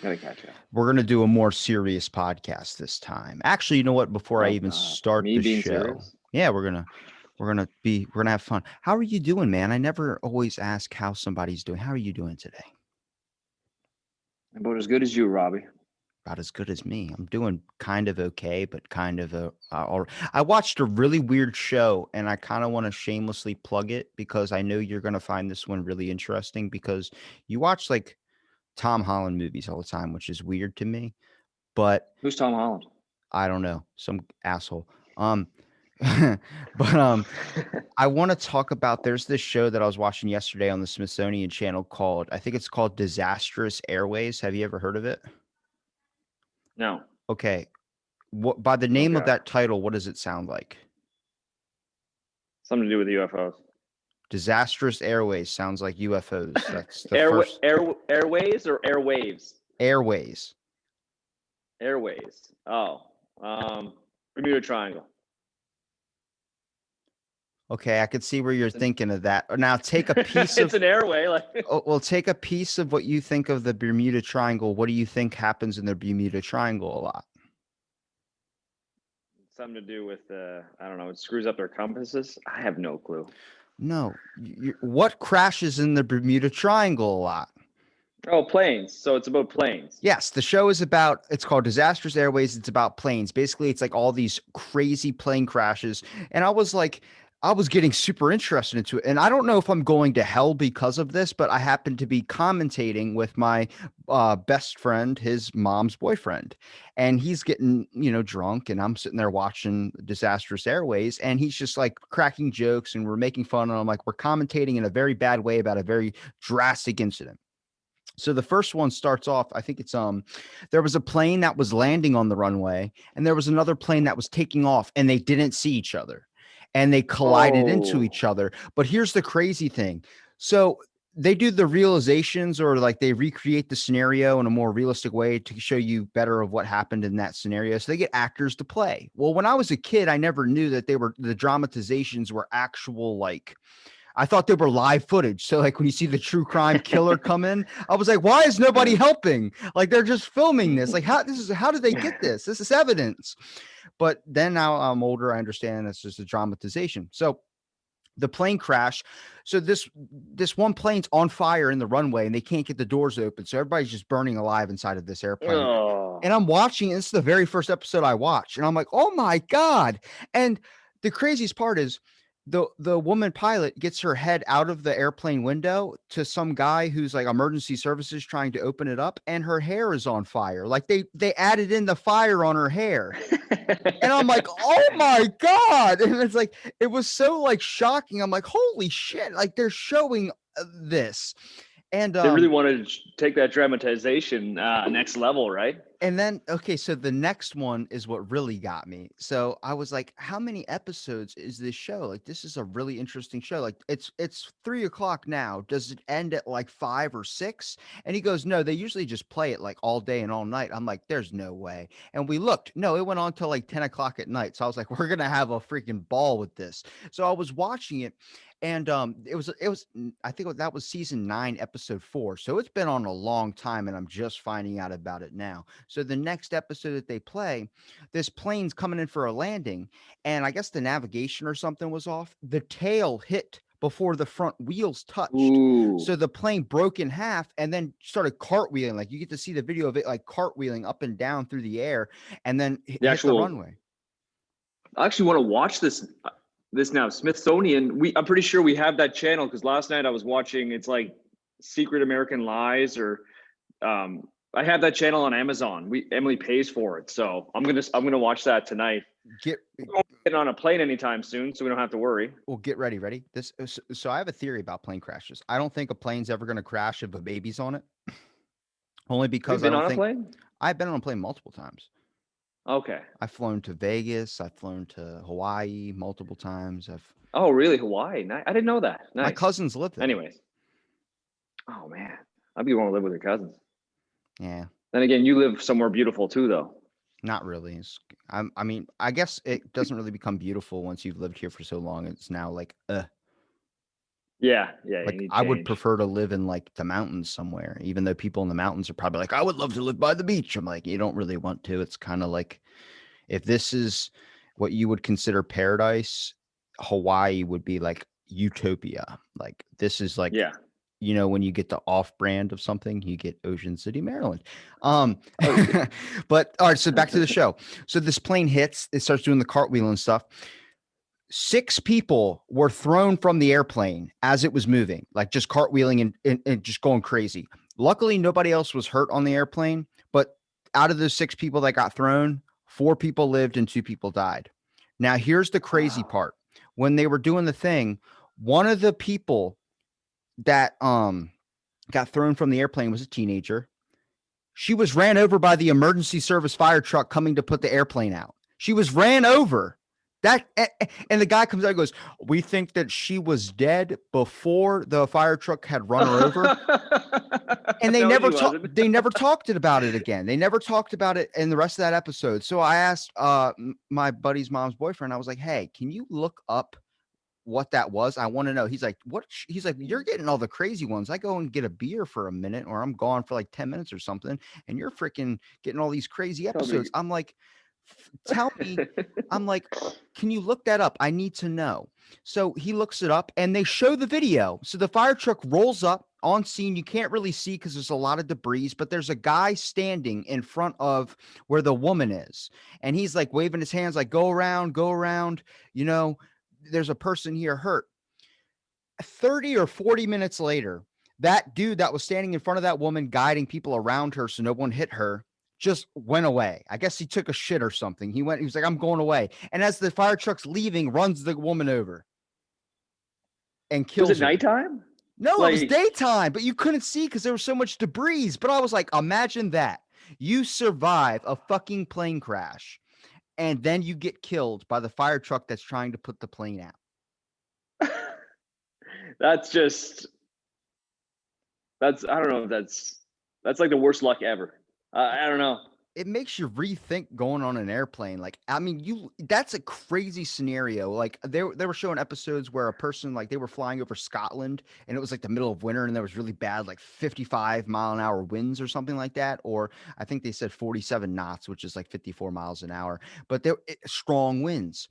Gotta catch up. We're going to do a more serious podcast this time. Actually, you know what? Before I Oh even God, start me the being show, serious? yeah, we're gonna have fun. How are you doing, man? I never always ask how somebody's doing. How are you doing today? About as good as you, Robbie. About as good as me. I'm doing kind of okay, but kind of I watched a really weird show, and I kind of want to shamelessly plug it because I know you're gonna find this one really interesting because you watch like Tom Holland movies all the time, which is weird to me. But Who's Tom Holland? I don't know, some asshole. Um, but I want to talk about. There's this show that I was watching yesterday on the Smithsonian Channel called, I think it's called Disastrous Airways. Have you ever heard of it? No. Okay, what by the Oh name of God. that title, what does it sound like? Something to do with UFOs. Disastrous Airways sounds like UFOs. That's the first. Airways or airwaves? Airways. Airways. Oh. Bermuda Triangle. Okay, I could see where you're thinking of that. Now take a piece It's of. an airway. Like Oh, well, take a piece of what you think of the Bermuda Triangle. What do you think happens in the Bermuda Triangle a lot? something to do with I don't know. It screws up their compasses. I have no clue. No. What crashes in the Bermuda Triangle a lot? Oh, planes. So it's about planes. Yes, the show is about, it's called Disastrous Airways. It's about planes. Basically, it's like all these crazy plane crashes. And I was getting super interested into it. And I don't know if I'm going to hell because of this, but I happened to be commentating with my best friend, his mom's boyfriend. And he's getting, drunk. And I'm sitting there watching Disastrous Airways. And he's just like cracking jokes and we're making fun. And I'm like, we're commentating in a very bad way about a very drastic incident. So the first one starts off, I think it's there was a plane that was landing on the runway and there was another plane that was taking off and they didn't see each other and they collided into Oh. each other. But here's the crazy thing. So they do the realizations or like they recreate the scenario in a more realistic way to show you better of what happened in that scenario. So they get actors to play. Well, when I was a kid, I never knew that the dramatizations were actual like I thought they were live footage. So like when you see the true crime killer come in, I was like, why is nobody helping? Like they're just filming this. Like how did they get this? This is evidence. But then now I'm older, I understand it's just a dramatization. So the plane crash. So this one plane's on fire in the runway and they can't get the doors open. So everybody's just burning alive inside of this airplane. Oh. And I'm watching, this is the very first episode I watched. And I'm like, oh my God. And the craziest part is the woman pilot gets her head out of the airplane window to some guy who's like emergency services trying to open it up, and her hair is on fire. Like they added in the fire on her hair. And I'm like, oh my God. And it's like, it was so like shocking. I'm like, holy shit. Like they're showing this. And They really wanted to take that dramatization next level, right? and then, okay, so the next one is what really got me. So I was like, how many episodes is this show? Like, this is a really interesting show. Like, it's 3 o'clock now. Does it end at like 5 or 6? And he goes, no, they usually just play it like all day and all night. I'm like, there's no way. And we looked, no, it went on till like 10 o'clock at night. So I was like, we're gonna have a freaking ball with this. So I was watching it, and I think that was season 9, episode 4. So it's been on a long time, and I'm just finding out about it now. So the next episode that they play, this plane's coming in for a landing, and I guess the navigation or something was off. The tail hit before the front wheels touched. Ooh. So the plane broke in half and then started cartwheeling. Like you get to see the video of it like cartwheeling up and down through the air and then The hit the actual. runway. I actually want to watch this now. Smithsonian. I'm pretty sure we have that channel because last night I was watching. It's like Secret American Lies or I have that channel on Amazon. Emily pays for it, so I'm gonna watch that tonight. Get We won't get on a plane anytime soon, so we don't have to worry. Well, get ready. Ready? So I have a theory about plane crashes. I don't think a plane's ever going to crash if a baby's on it. Only Have you because I been don't on a think plane? I've been on a plane multiple times. Okay. I've flown to Vegas. I've flown to Hawaii multiple times. Oh, really? Hawaii? I didn't know that. My Nice. cousins live there. Anyways. Oh man, I'd be want to live with your cousins. Yeah, Then again, you live somewhere beautiful too, though. not really. I mean, I guess it doesn't really become beautiful once you've lived here for so long. It's now like, Yeah, yeah, you Like need I would change. prefer to live in like the mountains somewhere, even though people in the mountains are probably like, I would love to live by the beach. I'm like, you don't really want to. It's kind of like if this is what you would consider paradise, Hawaii would be like utopia. Like this is like, Yeah. when you get the off brand of something, you get Ocean City, Maryland. Um, Oh, yeah. but all right, so back to the show. So this plane hits, it starts doing the cartwheel and stuff. 6 people were thrown from the airplane as it was moving, like just cartwheeling and just going crazy. Luckily, nobody else was hurt on the airplane, but out of those 6 people that got thrown, 4 people lived and 2 people died. Now, here's the crazy Wow. part. When they were doing the thing, one of the people that got thrown from the airplane was a teenager. She was ran over by the emergency service fire truck coming to put the airplane out. She was ran over. That and the guy comes out and goes, "We think that she was dead before the fire truck had run her over." And No, she wasn't. they never talked about it again. They never talked about it in the rest of that episode. So I asked my buddy's mom's boyfriend, I was like, "Hey, can you look up what that was? I want to know." He's like, "What?" He's like, "You're getting all the crazy ones. I go and get a beer for a minute, or I'm gone for like 10 minutes or something, and you're freaking getting all these crazy Tell me. episodes." I'm like, "Tell me." I'm like, "Can you look that up? I need to know." So he looks it up and they show the video. So the fire truck rolls up on scene. You can't really see because there's a lot of debris, but there's a guy standing in front of where the woman is. And he's like waving his hands, like, go around, go around. You know, there's a person here hurt. 30 or 40 minutes later, that dude that was standing in front of that woman, guiding people around her so no one hit her, just went away. I guess he took a shit or something. He was like, I'm going away. And as the fire truck's leaving, runs the woman over and Was it kills her. nighttime? No, it was Like, daytime, but you couldn't see because there was so much debris. But I was like, imagine that. You survive a fucking plane crash and then you get killed by the fire truck that's trying to put the plane out. that's just I don't know if that's like the worst luck ever. I don't know. It makes you rethink going on an airplane. Like, I mean, that's a crazy scenario. Like they were showing episodes where a person, like, they were flying over Scotland and it was like the middle of winter and there was really bad, like 55-mile-an-hour winds or something like that. Or I think they said 47 knots, which is like 54 miles an hour, but they're strong winds.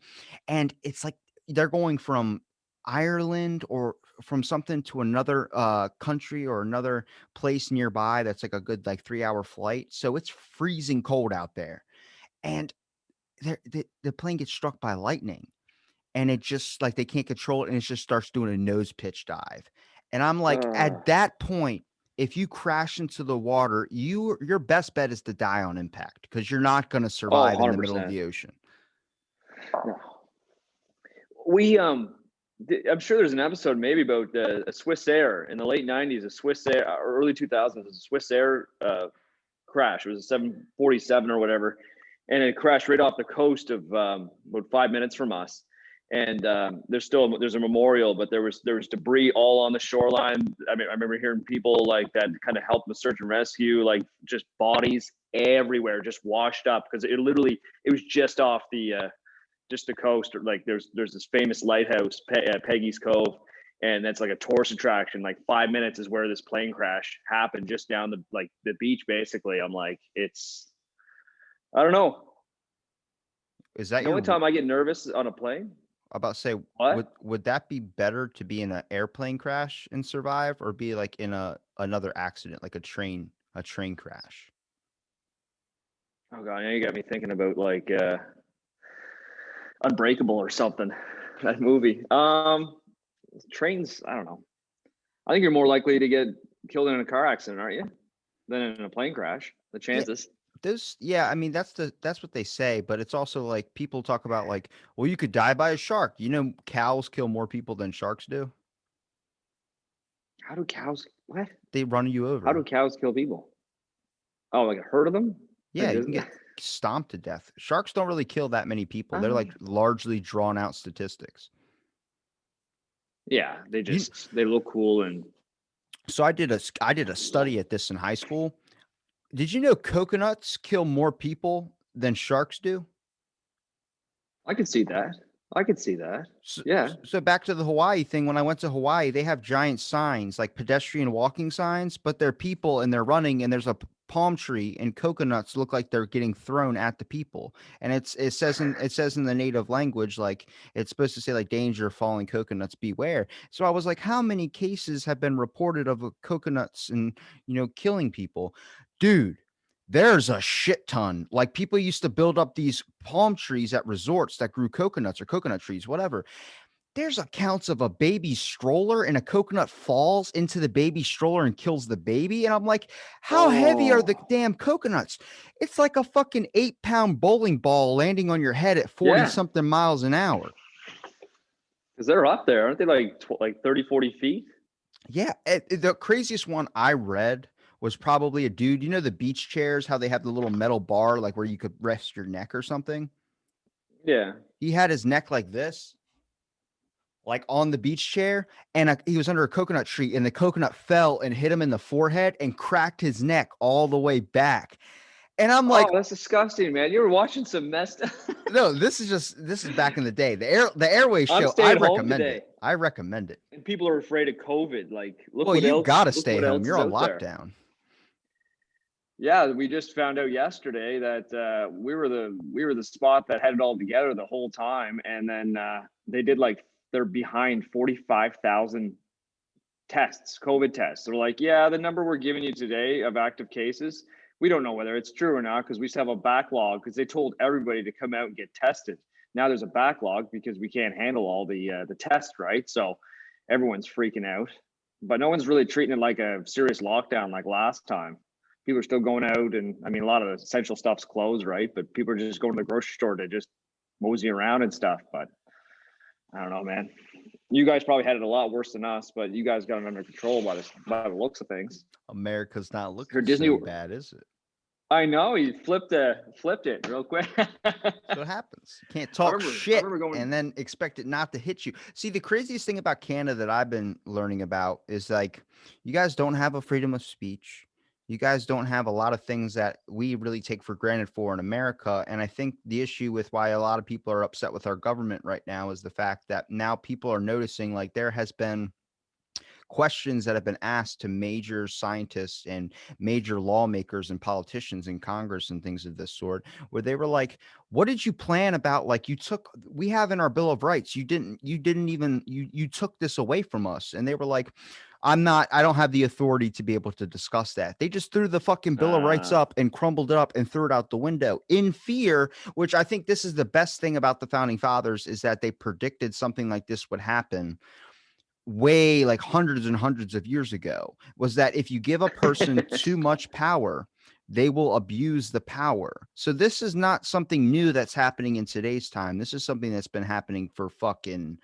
And it's like they're going from Ireland or from something to another country or another place nearby that's like a good like 3-hour flight. So it's freezing cold out there. And the plane gets struck by lightning and it just like they can't control it and it just starts doing a nose pitch dive. And I'm like, Uh, at that point, if you crash into the water, your best bet is to die on impact because you're not going to oh, survive in the middle of 100%. the ocean. We I'm sure there's an episode maybe about a Swiss Air in the late '90s, a Swiss Air or early 2000s, a Swiss Air crash. It was a 747 or whatever, and it crashed right off the coast of about 5 minutes from us. And there's a memorial, but there was debris all on the shoreline. I mean, I remember hearing people like that kind of helped the search and rescue, like just bodies everywhere, just washed up because it was just the coast. Like there's this famous lighthouse, Peggy's Cove, and that's like a tourist attraction. Like 5 minutes is where this plane crash happened, just down the beach. Basically, I'm like, I don't know. Is that The only your time I get nervous on a plane. about to say, What? would that be better to be in an airplane crash and survive or be like in another accident, like a train crash? Oh god, now you got me thinking about like Unbreakable or something. That movie. Trains. I don't know. I think you're more likely to get killed in a car accident, aren't you, than in a plane crash? The Yeah, chances. I mean that's what they say, but it's also like people talk about like, well, you could die by a shark. You know, cows kill more people than sharks do. How do cows? What? They run you How do over. cows kill people? Oh, like a herd of them? Yeah, Like, you can get stomped to death. Sharks don't really kill that many people. They're oh, like largely drawn out statistics. yeah, You they look cool and so I did a study at this in high school. Did you know coconuts kill more people than sharks do? I could see that. I could see that. So, Yeah. so back to the Hawaii thing. When I went to Hawaii, they have giant signs like pedestrian walking signs, but they're people and they're running and there's a palm tree and coconuts look like they're getting thrown at the people. And it says in the native language, like it's supposed to say like danger, falling coconuts, beware. So I was like, how many cases have been reported of coconuts and killing people? Dude, there's a shit ton. Like people used to build up these palm trees at resorts that grew coconuts or coconut trees, whatever. There's accounts of a baby stroller and a coconut falls into the baby stroller and kills the baby. And I'm like, how heavy are the Oh, damn coconuts? It's like a fucking 8-pound bowling ball landing on your head at 40 yeah. something miles an hour. Because they're up there, aren't they? Like 30, 40 feet. Yeah. The craziest one I read was probably a dude. The beach chairs, how they have the little metal bar, like where you could rest your neck or something. Yeah. He had his neck like this, like on the beach chair, and he was under a coconut tree, and the coconut fell and hit him in the forehead and cracked his neck all the way back. And I'm Oh, like, that's disgusting, man. You were watching some messed. no, this is back in the day. The Airway I'm show, I staying home recommend today, it. I recommend it. and people are afraid of COVID. Like, Well, you gotta look stay what home. else You're is on out there. lockdown. Yeah, we just found out yesterday that we were the spot that had it all together the whole time, and then they did like they're behind 45,000 tests, COVID tests. They're like, yeah, the number we're giving you today of active cases, we don't know whether it's true or not because we still have a backlog because they told everybody to come out and get tested. Now there's a backlog because we can't handle all the tests, right? So everyone's freaking out, but no one's really treating it like a serious lockdown like last time. People are still going out, and I mean, a lot of the essential stuff's closed, right? But people are just going to the grocery store to just mosey around and stuff. But I don't know, man. You guys probably had it a lot worse than us, but you guys got it under control by the looks of things. America's not Her looking Disney, so bad, is it? I know he flipped it real quick. So it happens. You can't talk I shit remember going. and then expect it not to hit you. See, the craziest thing about Canada that I've been learning about is like, you guys don't have a freedom of speech. You guys don't have a lot of things that we really take for granted for in America. And I think the issue with why a lot of people are upset with our government right now is the fact that now people are noticing like there has been questions that have been asked to major scientists and major lawmakers and politicians in Congress and things of this sort, where they were like, what did you plan about, like, we have in our Bill of Rights, you didn't even, you took this away from us. And they were like, I don't have the authority to be able to discuss that. They just threw the fucking Bill of Rights up and crumbled it up and threw it out the window in fear, which I think this is the best thing about the founding fathers, is that they predicted something like this would happen way, like hundreds and hundreds of years ago, was that if you give a person too much power, they will abuse the power. So this is not something new that's happening in today's time. This is something that's been happening for fucking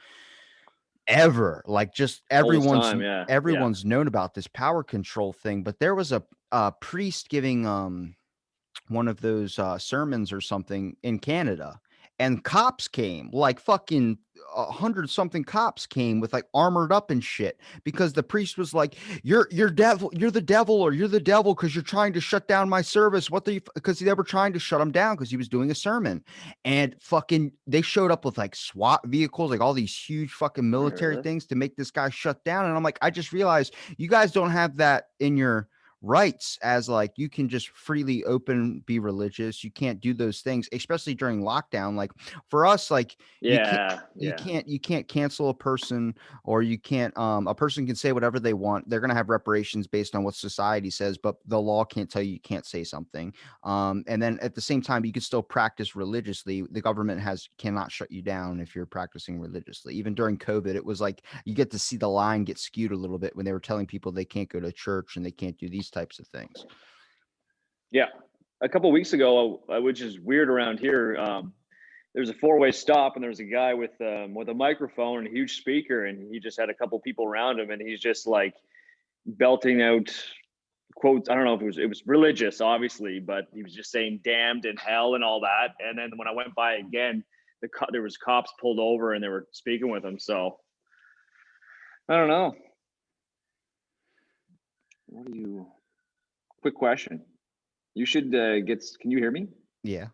ever. Like just All this time, yeah, yeah. everyone's known about this power control thing. But there was a priest giving one of those sermons or something in Canada, and cops came, like fucking 100 something cops came with like armored up and shit, because the priest was like, you're devil, you're the devil, or you're the devil because you're trying to shut down my service. Because they were trying to shut him down because he was doing a sermon. And fucking they showed up with like SWAT vehicles, like all these huge fucking military Really? things to make this guy shut down. And I'm like, I just realized you guys don't have that in your rights, as like you can just freely be religious. You can't do those things, especially during lockdown. Like for us, like Yeah, yeah, you can't cancel a person, or you can't a person can say whatever they want. They're going to have reparations based on what society says, but the law can't tell you can't say something. And then at the same time, you can still practice religiously. The government cannot shut you down if you're practicing religiously. Even during COVID, it was like you get to see the line get skewed a little bit when they were telling people they can't go to church and they can't do these types of things. yeah. A couple of weeks ago, which is weird around here, there's a four-way stop, and there's a guy with a microphone and a huge speaker, and he just had a couple people around him, and he's just like belting out quotes. I don't know if it was religious, obviously, but he was just saying "damned" and "hell" and all that. And then when I went by again, there was cops pulled over and they were speaking with him. So I don't know. What do you? Quick question. You should get. Can you hear me? Yeah.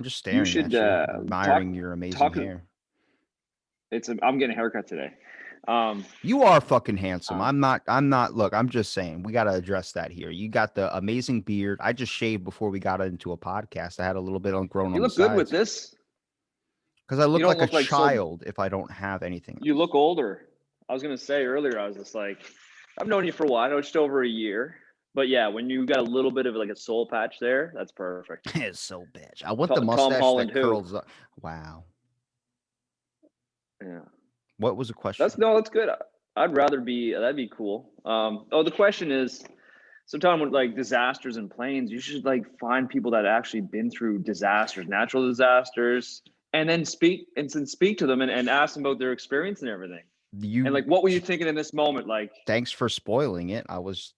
just You staring should at you, talk admiring your amazing talk. hair. I'm getting a haircut today. Um, You are fucking handsome. uh, I'm not. Look, I'm just saying we got to address that here. You got the amazing beard. I just shaved before we got into a podcast. I had a little bit on grown you on the look good with sides this. because I You look don't like a look like so. child if I don't have anything You else. look older. I was gonna say earlier. I was just like, I've known you for a while. I know just over a year. But yeah, when you got a little bit of like a soul patch there, that's perfect. It's so bitch. I want the Tom mustache Holland, that who? curls up. Wow. Yeah, What was the question? that's good. I'd rather be. That'd be cool. Oh, the question is, sometimes with like disasters and planes, you should like find people that actually been through disasters, natural disasters, and then speak to them and ask them about their experience and everything. And You like, what were you thinking in this moment? Like, Thanks for spoiling it. I was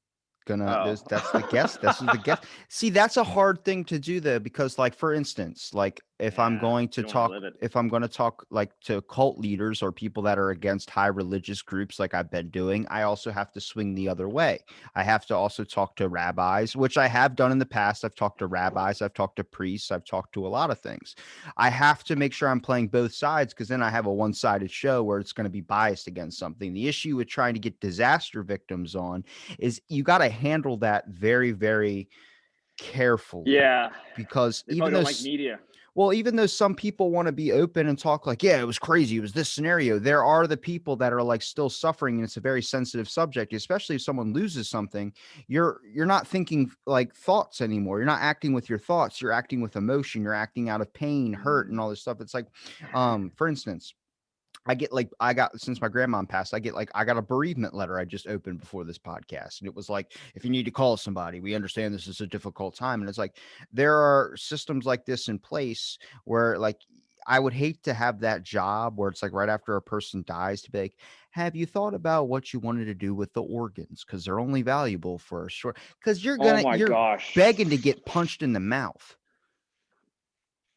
gonna oh, this that's the guess. This is the guess. See, that's a hard thing to do though, because like for instance, like yeah, you don't want to live it. if I'm going to talk like to cult leaders or people that are against high religious groups like I've been doing, I also have to swing the other way. I have to also talk to rabbis, which I have done in the past. I've talked to rabbis, I've talked to priests, I've talked to a lot of things. I have to make sure I'm playing both sides because then I have a one-sided show where it's going to be biased against something. The issue with trying to get disaster victims on is you got to handle that very, very carefully Yeah, because they probably don't like media. even though some people want to be open and talk like, yeah, it was crazy, it was this scenario, there are the people that are like still suffering, and it's a very sensitive subject, especially if someone loses something. You're not thinking like thoughts anymore. You're not acting with your thoughts. You're acting with emotion. You're acting out of pain, hurt, and all this stuff. It's like, for instance, I got since my grandmom passed, I got a bereavement letter I just opened before this podcast. And it was like, if you need to call somebody, we understand this is a difficult time. And it's like there are systems like this in place where like I would hate to have that job where it's like right after a person dies to be like, have you thought about what you wanted to do with the organs? Because they're only valuable for a short because Oh my you're gosh. begging to get punched in the mouth.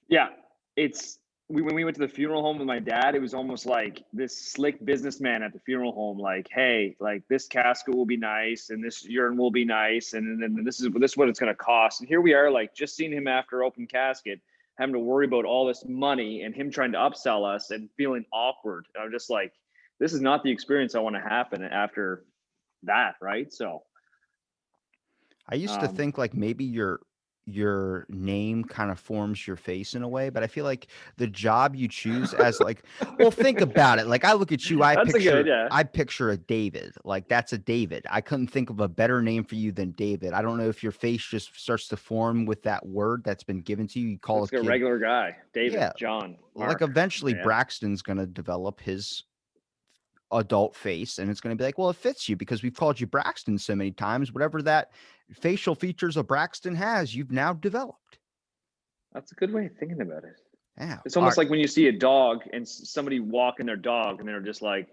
Yeah, it's when we went to the funeral home with my dad, it was almost like this slick businessman at the funeral home, like, hey, like this casket will be nice and this urine will be nice, and then this is what it's gonna cost. And here we are, like just seeing him after open casket, having to worry about all this money and him trying to upsell us and feeling awkward. I'm just like, this is not the experience I want to happen after that, right? So I used to think like maybe your name kind of forms your face in a way, but I feel like the job you choose as like, well, think about it. Like I look at you, that's a good, yeah. I picture a David. Like that's a David. I couldn't think of a better name for you than David. I don't know if your face just starts to form with that word that's been given to you. You call a Looks like a kid, regular guy. David, yeah. John, Like Mark. eventually Yeah. Braxton's gonna develop his adult face and it's going to be like, well, it fits you because we've called you Braxton so many times. Whatever that facial features of Braxton has, you've now developed. That's a good way of thinking about it. Yeah. It's almost like when you see a dog and somebody walking their dog and they're just like,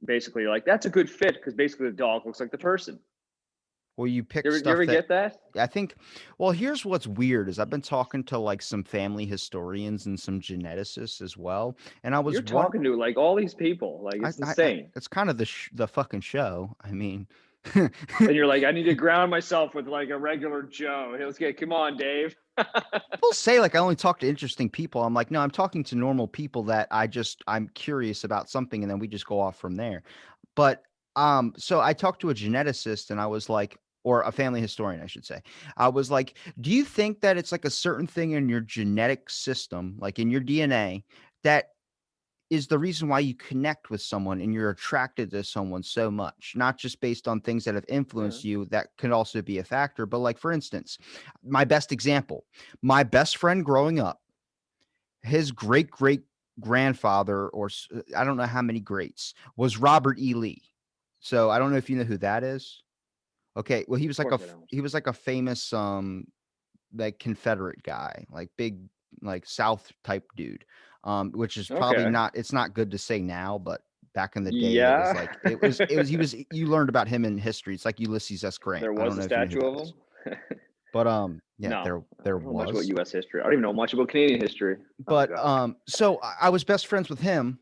basically like, that's a good fit because basically the dog looks like the person. Well, you pick You stuff ever that get that? I think, well, here's what's weird is I've been talking to like some family historians and some geneticists as well. And I was You're one, talking to like all these people. Like it's insane. it's kind of the fucking show. I mean, And you're like, I need to ground myself with like a regular Joe. Hey, let's get, come on, Dave. people say like I only talk to interesting people. I'm like, no, I'm talking to normal people that I'm curious about something, and then we just go off from there. But so I talked to a geneticist, and I was like, or a family historian, I should say. I was like, do you think that it's like a certain thing in your genetic system, like in your DNA, that is the reason why you connect with someone and you're attracted to someone so much, not just based on things that have Yeah. influenced you that can also be a factor. But like, for instance, my best example, my best friend growing up, his great grandfather, I don't know how many greats, was Robert E. Lee. So I don't know if you know who that is. Okay. Well, Of course I don't. he was like a famous, like Confederate guy, like big, like South type dude, which is probably Okay. not, it's not good to say now, but back in the day, it was Yeah. like, you learned about him in history. It's like Ulysses S. Grant. There I was don't a know if you know who statue that of is, him. but, yeah, No, there I don't know much about was, U.S. history. I don't even know much about Canadian history. Oh but, gosh. so I was best friends with him.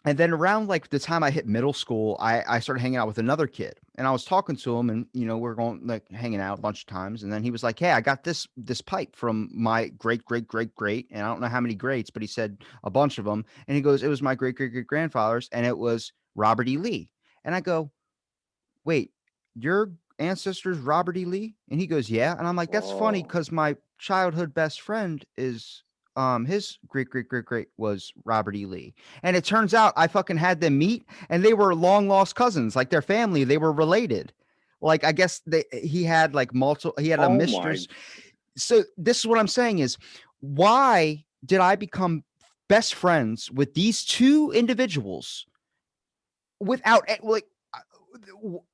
And then around like the time I hit middle school, I started hanging out with another kid, and I was talking to him, and we're going like hanging out a bunch of times, and then he was like, "Hey, I got this pipe from my great great great great," and I don't know how many greats, but he said a bunch of them, and he goes, "It was my great great great grandfather's, and it was Robert E. Lee," and I go, "Wait, your ancestor's Robert E. Lee?" And he goes, "Yeah." And I'm like, "That's funny Whoa. because my childhood best friend is his great great great great was Robert E. Lee." And it turns out I fucking had them meet and they were long lost cousins. Like their family, they were related. Like I guess he had like multiple he had a Oh my. mistress. So this is what I'm saying is why did I become best friends with these two individuals without like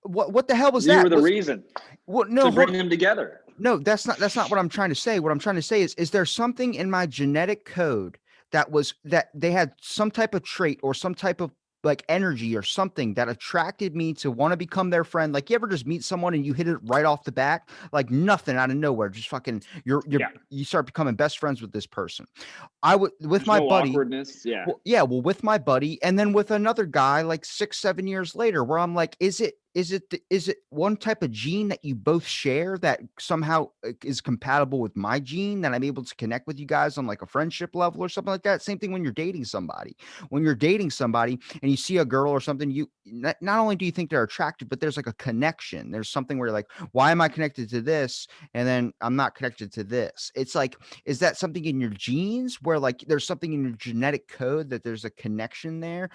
what the hell was You that? were the reason Well, to no, bring them together. no, that's not what I'm trying to say. What I'm trying to say is there something in my genetic code that they had some type of trait or some type of like energy or something that attracted me to want to become their friend? Like you ever just meet someone and you hit it right off the bat, like nothing out of nowhere, just fucking Yeah. you start becoming best friends with this person. I would with There's my no buddy. awkwardness. Yeah. Well, yeah, well, with my buddy, and then with another guy, like 6, 7 years later, where I'm like, is it one type of gene that you both share that somehow is compatible with my gene that I'm able to connect with you guys on like a friendship level or something like that? Same thing when you're dating somebody. When you're dating somebody and you see a girl or something, you not only do you think they're attractive, but there's like a connection. There's something where you're like, why am I connected to this? And then I'm not connected to this. It's like is that something in your genes where like there's something in your genetic code that there's a connection there?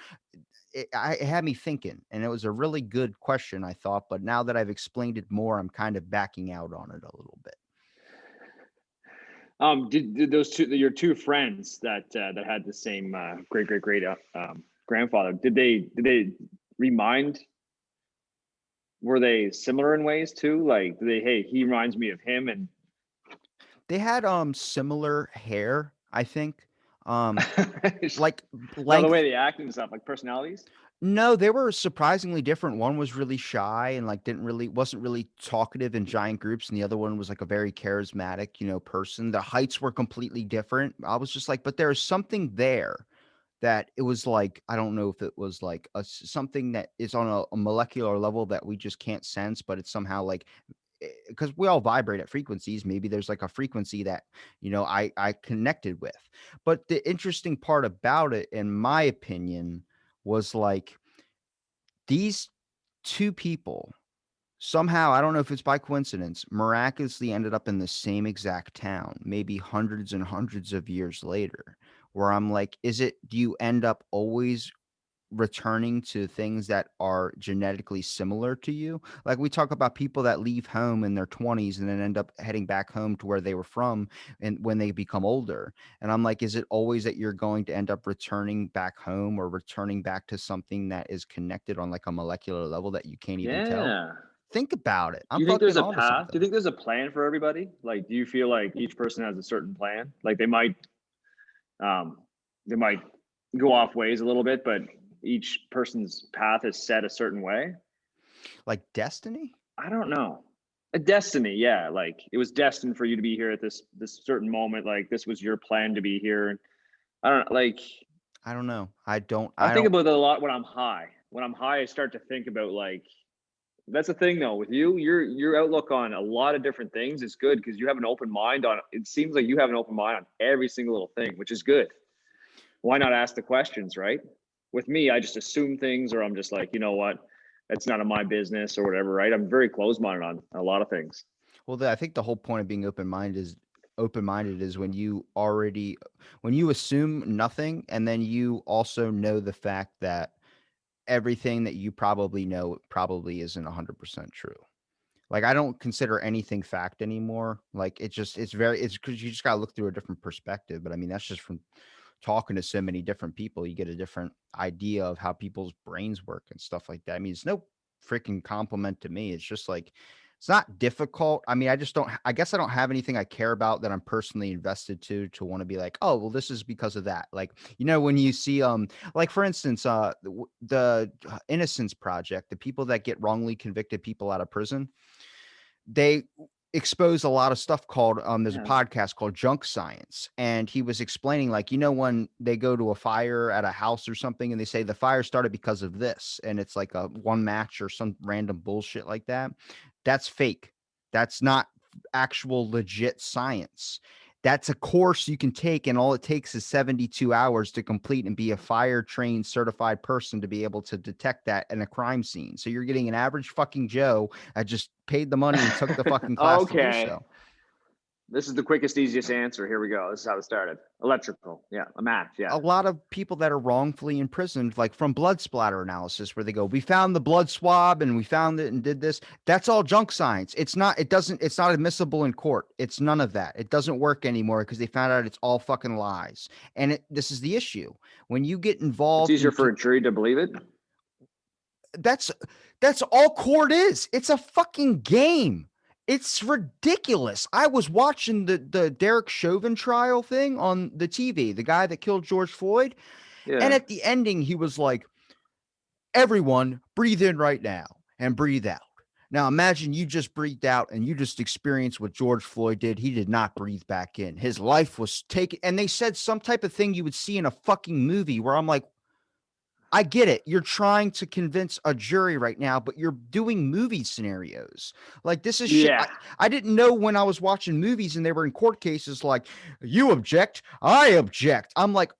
It had me thinking, and it was a really good question, I thought. But now that I've explained it more, I'm kind of backing out on it a little bit. Did those two your two friends that had the same great great great grandfather? Did they remind? Were they similar in ways too? Like, did they? Hey, he reminds me of him, and They had similar hair, I think. Um, like now the way length. they act and stuff, like personalities. No, they were surprisingly different. One was really shy and like wasn't really talkative in giant groups, and the other one was like a very charismatic, person. The heights were completely different. I was just like, but there's something there that it was like I don't know if it was like something that is on a molecular level that we just can't sense, but it's somehow like because we all vibrate at frequencies. Maybe there's like a frequency that I connected with. But the interesting part about it, in my opinion, was like these two people somehow, I don't know if it's by coincidence, miraculously ended up in the same exact town, maybe hundreds and hundreds of years later, where I'm like, do you end up always returning to things that are genetically similar to you? Like we talk about people that leave home in their 20s and then end up heading back home to where they were from and when they become older. And I'm like, is it always that you're going to end up returning back home or returning back to something that is connected on like a molecular level that you can't even tell? Yeah. Think about it. Do I'm you think there's fucking a onto path? Do you something. think there's a plan for everybody? Like, do you feel like each person has a certain plan? Like um, they might go off ways a little bit, but each person's path is set a certain way. Like destiny? I don't know. A destiny, yeah. Like it was destined for you to be here at this certain moment. Like this was your plan to be here. I don't like. I don't know. I I think don't about that a lot when I'm high. When I'm high, I start to think about like that's the thing though with you. Your outlook on a lot of different things is good because you have an open mind on. It seems like you have an open mind on every single little thing, which is good. Why not ask the questions, right? With me, I just assume things, or I'm just like, you know what, that's none of my business, or whatever, right? I'm very closed-minded on a lot of things. well, I think the whole point of being open-minded is when you assume nothing and then you also know the fact that everything that you probably know probably isn't 100% true. Like I don't consider anything fact anymore. Like it's because you just got to look through a different perspective. But I mean, that's just from talking to so many different people. You get a different idea of how people's brains work and stuff like that. I mean, it's no freaking compliment to me. It's just like it's not difficult. I mean, I guess I don't have anything I care about that I'm personally invested to want to be like, oh, well, this is because of that. Like, when you see like for instance, the Innocence Project, the people that get wrongly convicted people out of prison, they exposed a lot of stuff called there's a Yeah. podcast called Junk Science, and he was explaining, like, when they go to a fire at a house or something and they say the fire started because of this, and it's like a one match or some random bullshit like that, that's fake. That's not actual legit science. That's a course you can take, and all it takes is 72 hours to complete and be a fire trained certified person to be able to detect that in a crime scene. So you're getting an average fucking Joe that just paid the money and took the fucking class to do Okay. so. This is the quickest, easiest answer. Here we go. This is how it started. Electrical. Yeah. A math. Yeah. A lot of people that are wrongfully imprisoned, like from blood splatter analysis, where they go, we found the blood swab and we found it and did this. That's all junk science. It's not admissible in court. It's none of that. It doesn't work anymore because they found out it's all fucking lies. And this is the issue. When you get It's involved easier in, for a jury to believe it. that's all court is. It's a fucking game. It's ridiculous. I was watching the Derek Chauvin trial thing on the TV, the guy that killed George Floyd. And Yeah. at the ending, he was like, everyone breathe in right now and breathe out. Now imagine you just breathed out and you just experienced what George Floyd did. He did not breathe back in. His life was taken. And they said some type of thing you would see in a fucking movie where I'm like, I get it. You're trying to convince a jury right now, but you're doing movie scenarios. Like, this is shit. Yeah. I didn't know when I was watching movies and they were in court cases like, you object, I object. I'm like,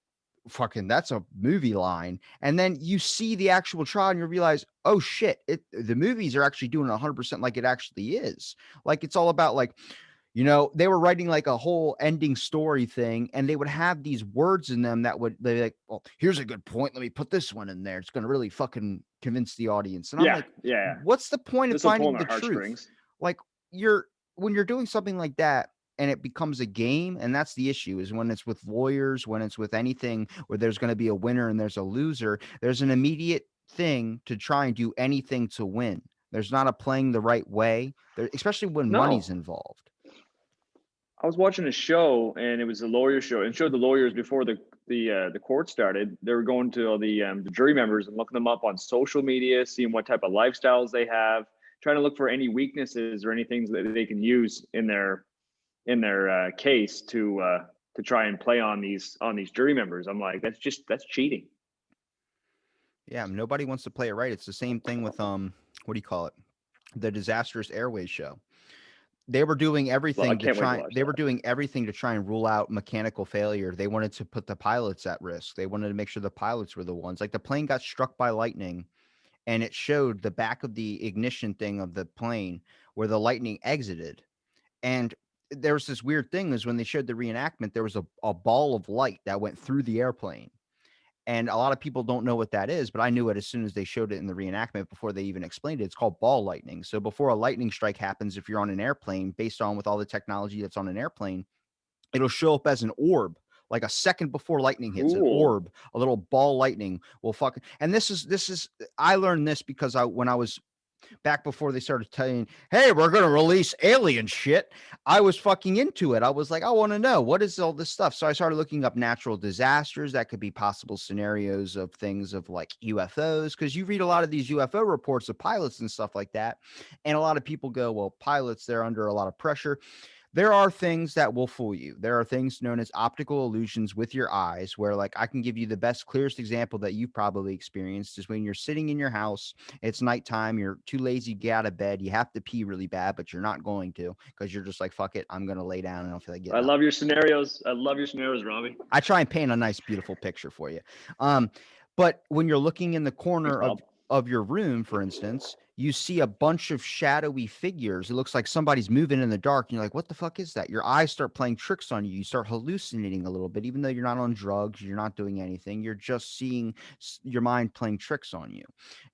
fucking, that's a movie line. And then you see the actual trial and you realize, oh shit, the movies are actually doing 100% like it actually is. Like, it's all about, like, they were writing like a whole ending story thing, and they would have these words in them that they're like, well, here's a good point. Let me put this one in there. It's going to really fucking convince the audience. And I'm Yeah. like, Yeah. what's the point of This will pull on finding their the truth? heartstrings. Like, when you're doing something like that and it becomes a game, and that's the issue, is when it's with lawyers, when it's with anything where there's going to be a winner and there's a loser, there's an immediate thing to try and do anything to win. There's not a playing the right way, especially when money's No. involved. I was watching a show, and it was a lawyer show, and showed the lawyers before the court started. They were going to all the jury members and looking them up on social media, seeing what type of lifestyles they have, trying to look for any weaknesses or any things that they can use in their case to try and play on these jury members. I'm like, that's cheating. Yeah, nobody wants to play it right. It's the same thing with what do you call it? The Disastrous Airways show. They were doing Well, I everything to can't wait to try. watch They were that. doing everything to try and rule out mechanical failure. They wanted to put the pilots at risk. They wanted to make sure the pilots were the ones. Like, the plane got struck by lightning, and it showed the back of the ignition thing of the plane where the lightning exited. And there was this weird thing, is when they showed the reenactment, there was a ball of light that went through the airplane. And a lot of people don't know what that is, but I knew it as soon as they showed it in the reenactment before they even explained it. It's called ball lightning. So before a lightning strike happens, if you're on an airplane, based on with all the technology that's on an airplane, it'll show up as an orb. Like a second before lightning hits, an Cool. orb, a little ball lightning will fucking. And this is I learned this because when I was back before they started telling, hey, we're going to release alien shit, I was fucking into it. I was like, I want to know, what is all this stuff? So I started looking up natural disasters that could be possible scenarios of things of like UFOs, because you read a lot of these UFO reports of pilots and stuff like that. And a lot of people go, well, pilots, they're under a lot of pressure. There are things that will fool you. There are things known as optical illusions with your eyes, where, like, I can give you the best, clearest example that you've probably experienced is when you're sitting in your house, it's nighttime, you're too lazy to get out of bed, you have to pee really bad, but you're not going to because you're just like, fuck it, I'm going to lay down and I don't feel like I getting up. love your scenarios. I love your scenarios, Robbie. I try and paint a nice, beautiful picture for you. But when you're looking in the corner Thanks, of your room, for instance, you see a bunch of shadowy figures. It looks like somebody's moving in the dark. And you're like, what the fuck is that? Your eyes start playing tricks on you. You start hallucinating a little bit, even though you're not on drugs, you're not doing anything. You're just seeing your mind playing tricks on you.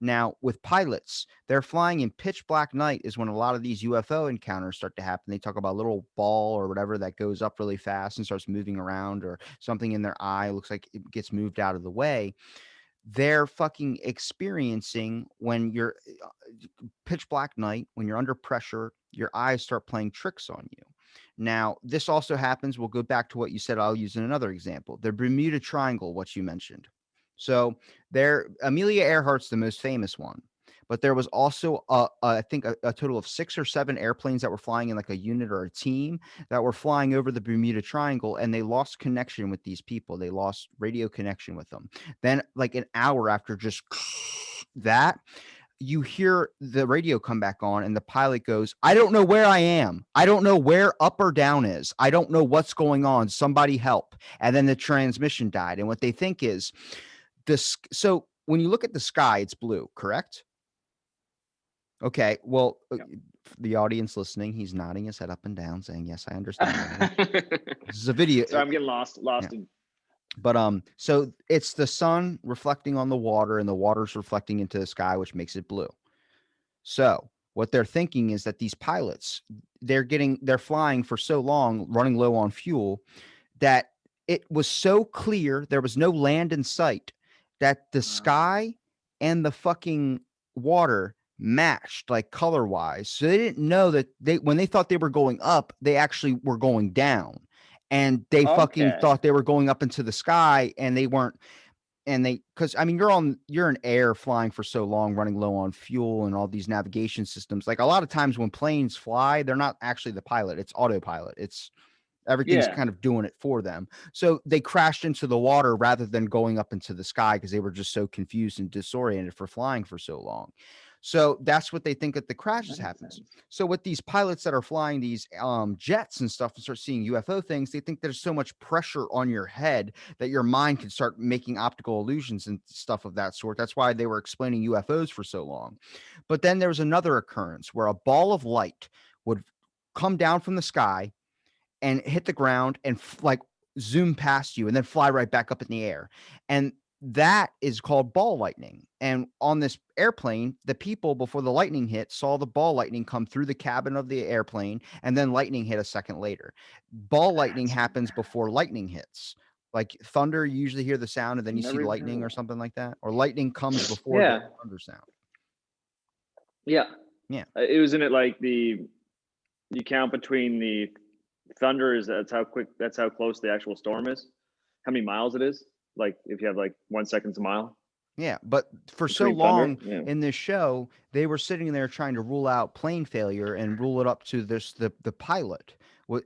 Now, with pilots, they're flying in pitch black night is when a lot of these UFO encounters start to happen. They talk about a little ball or whatever that goes up really fast and starts moving around, or something in their eye looks like it gets moved out of the way. They're fucking experiencing when you're pitch black night, when you're under pressure, your eyes start playing tricks on you. Now, this also happens. We'll go back to what you said. I'll use another example. The Bermuda Triangle, what you mentioned. So there, Amelia Earhart's the most famous one. but there was also I think a total of 6 or 7 airplanes that were flying in like a unit or a team that were flying over the Bermuda Triangle, and they lost connection with these people. They lost radio connection with them. Then, like an hour after just that, you hear the radio come back on, and the pilot goes, "I don't know where I am. I don't know where up or down is. I don't know what's going on. Somebody help." And then the transmission died. And what they think is this. So when you look at the sky, it's blue, correct? Okay. Well, Yep. the audience listening, he's nodding his head up and down, saying, "Yes, I understand all that." This is a video. So I'm getting lost Yeah. in. But so it's the sun reflecting on the water, and the water's reflecting into the sky, which makes it blue. So what they're thinking is that these pilots, they're flying for so long, running low on fuel, that it was so clear there was no land in sight that the sky and the fucking water matched like color wise. So they didn't know that when they thought they were going up, they actually were going down. And they fucking Okay. thought they were going up into the sky, and they weren't. And because I mean, you're in air flying for so long, running low on fuel and all these navigation systems. Like a lot of times when planes fly, they're not actually the pilot, it's autopilot. It's everything's Yeah. kind of doing it for them. So they crashed into the water rather than going up into the sky because they were just so confused and disoriented for flying for so long. So that's what they think that the crashes That makes happens. sense. So with these pilots that are flying these jets and stuff and start seeing UFO things, they think there's so much pressure on your head that your mind can start making optical illusions and stuff of that sort. That's why they were explaining UFOs for so long. But then there was another occurrence where a ball of light would come down from the sky and hit the ground and like zoom past you and then fly right back up in the air. And that is called ball lightning. And on this airplane, the people before the lightning hit saw the ball lightning come through the cabin of the airplane, and then lightning hit a second later. Ball lightning happens before lightning hits. Like thunder, you usually hear the sound and then you see Never even heard lightning of or that. something like that. Or lightning comes before the Yeah. thunder sound. Yeah. Yeah. It was in it like you count between the thunder is that's how close the actual storm is. How many miles it is? Like if you have like 1 second a mile Yeah, but for so between thunder. long Yeah. in this show, they were sitting there trying to rule out plane failure and rule it up to the pilot.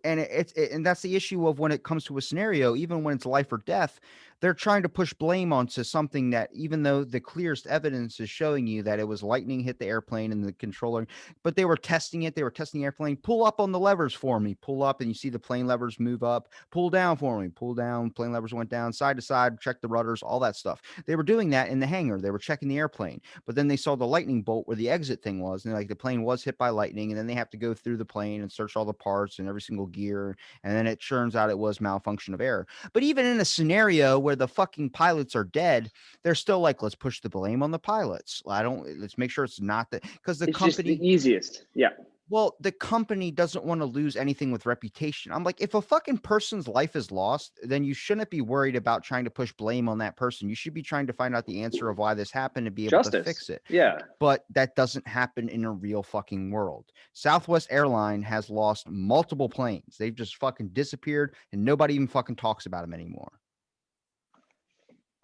And and that's the issue of when it comes to a scenario, even when it's life or death, they're trying to push blame onto something that, even though the clearest evidence is showing you that it was lightning hit the airplane and the controller, but they were testing it. They were testing the airplane. Pull up on the levers for me. Pull up, and you see the plane levers move up. Pull down for me. Pull down. Plane levers went down side to side. Check the rudders. All that stuff. They were doing that in the hangar. They were checking the airplane, but then they saw the lightning bolt where the exit thing was, and like the plane was hit by lightning, and then they have to go through the plane and search all the parts and every single gear, and then it turns out it was malfunction of air. But even in a scenario where the fucking pilots are dead, they're still like, let's push the blame on the pilots. Let's make sure it's not that, because the It's just the company, easiest. Yeah. well, the company doesn't want to lose anything with reputation. I'm like, if a fucking person's life is lost, then you shouldn't be worried about trying to push blame on that person. You should be trying to find out the answer of why this happened and be able to Justice. fix it. Yeah. But that doesn't happen in a real fucking world. Southwest Airline has lost multiple planes. They've just fucking disappeared, and nobody even fucking talks about them anymore.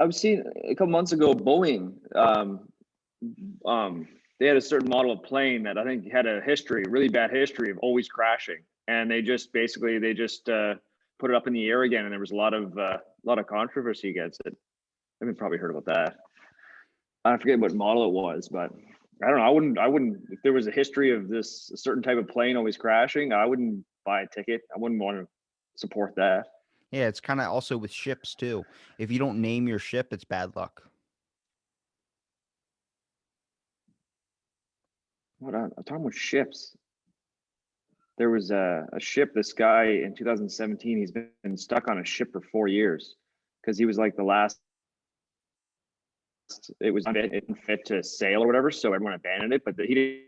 I've seen a couple months ago Boeing. They had a certain model of plane that I think had a history, really bad history of always crashing, and they just put it up in the air again, and there was a lot of controversy against it. I mean, probably heard about that. I forget what model it was, but I don't know. I wouldn't if there was a history of this a certain type of plane always crashing. I wouldn't buy a ticket. I wouldn't want to support that. Yeah, it's kind of also with ships too. If you don't name your ship, it's bad luck. What I'm talking about ships. There was a ship. This guy in 2017, he's been stuck on a ship for 4 years because he was like the last. It was unfit to sail or whatever, so everyone abandoned it. But he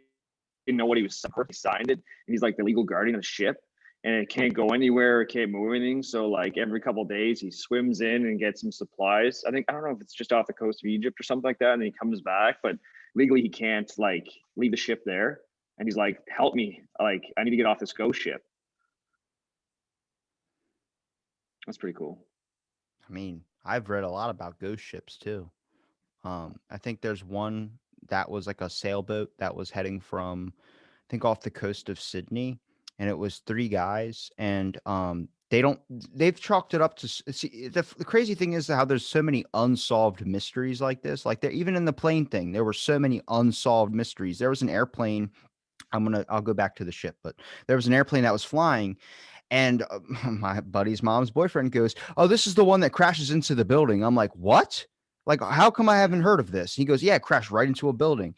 didn't know what he was. He signed it, and he's like the legal guardian of the ship, and it can't go anywhere, it can't move anything. So like every couple of days, he swims in and gets some supplies. I don't know if it's just off the coast of Egypt or something like that, and then he comes back, but legally he can't like leave the ship there. And he's like, "Help me! Like I need to get off this ghost ship." That's pretty cool. I mean, I've read a lot about ghost ships too. I think there's one that was like a sailboat that was heading from, I think, off the coast of Sydney, and it was three guys, and they've chalked it up to see, the crazy thing is how there's so many unsolved mysteries like this. Like, there, even in the plane thing, there were so many unsolved mysteries. There was an airplane. I'll go back to the ship, but there was an airplane that was flying, and my buddy's mom's boyfriend goes, "Oh, this is the one that crashes into the building." I'm like, "What? Like, how come I haven't heard of this?" He goes, "Yeah, it crashed right into a building."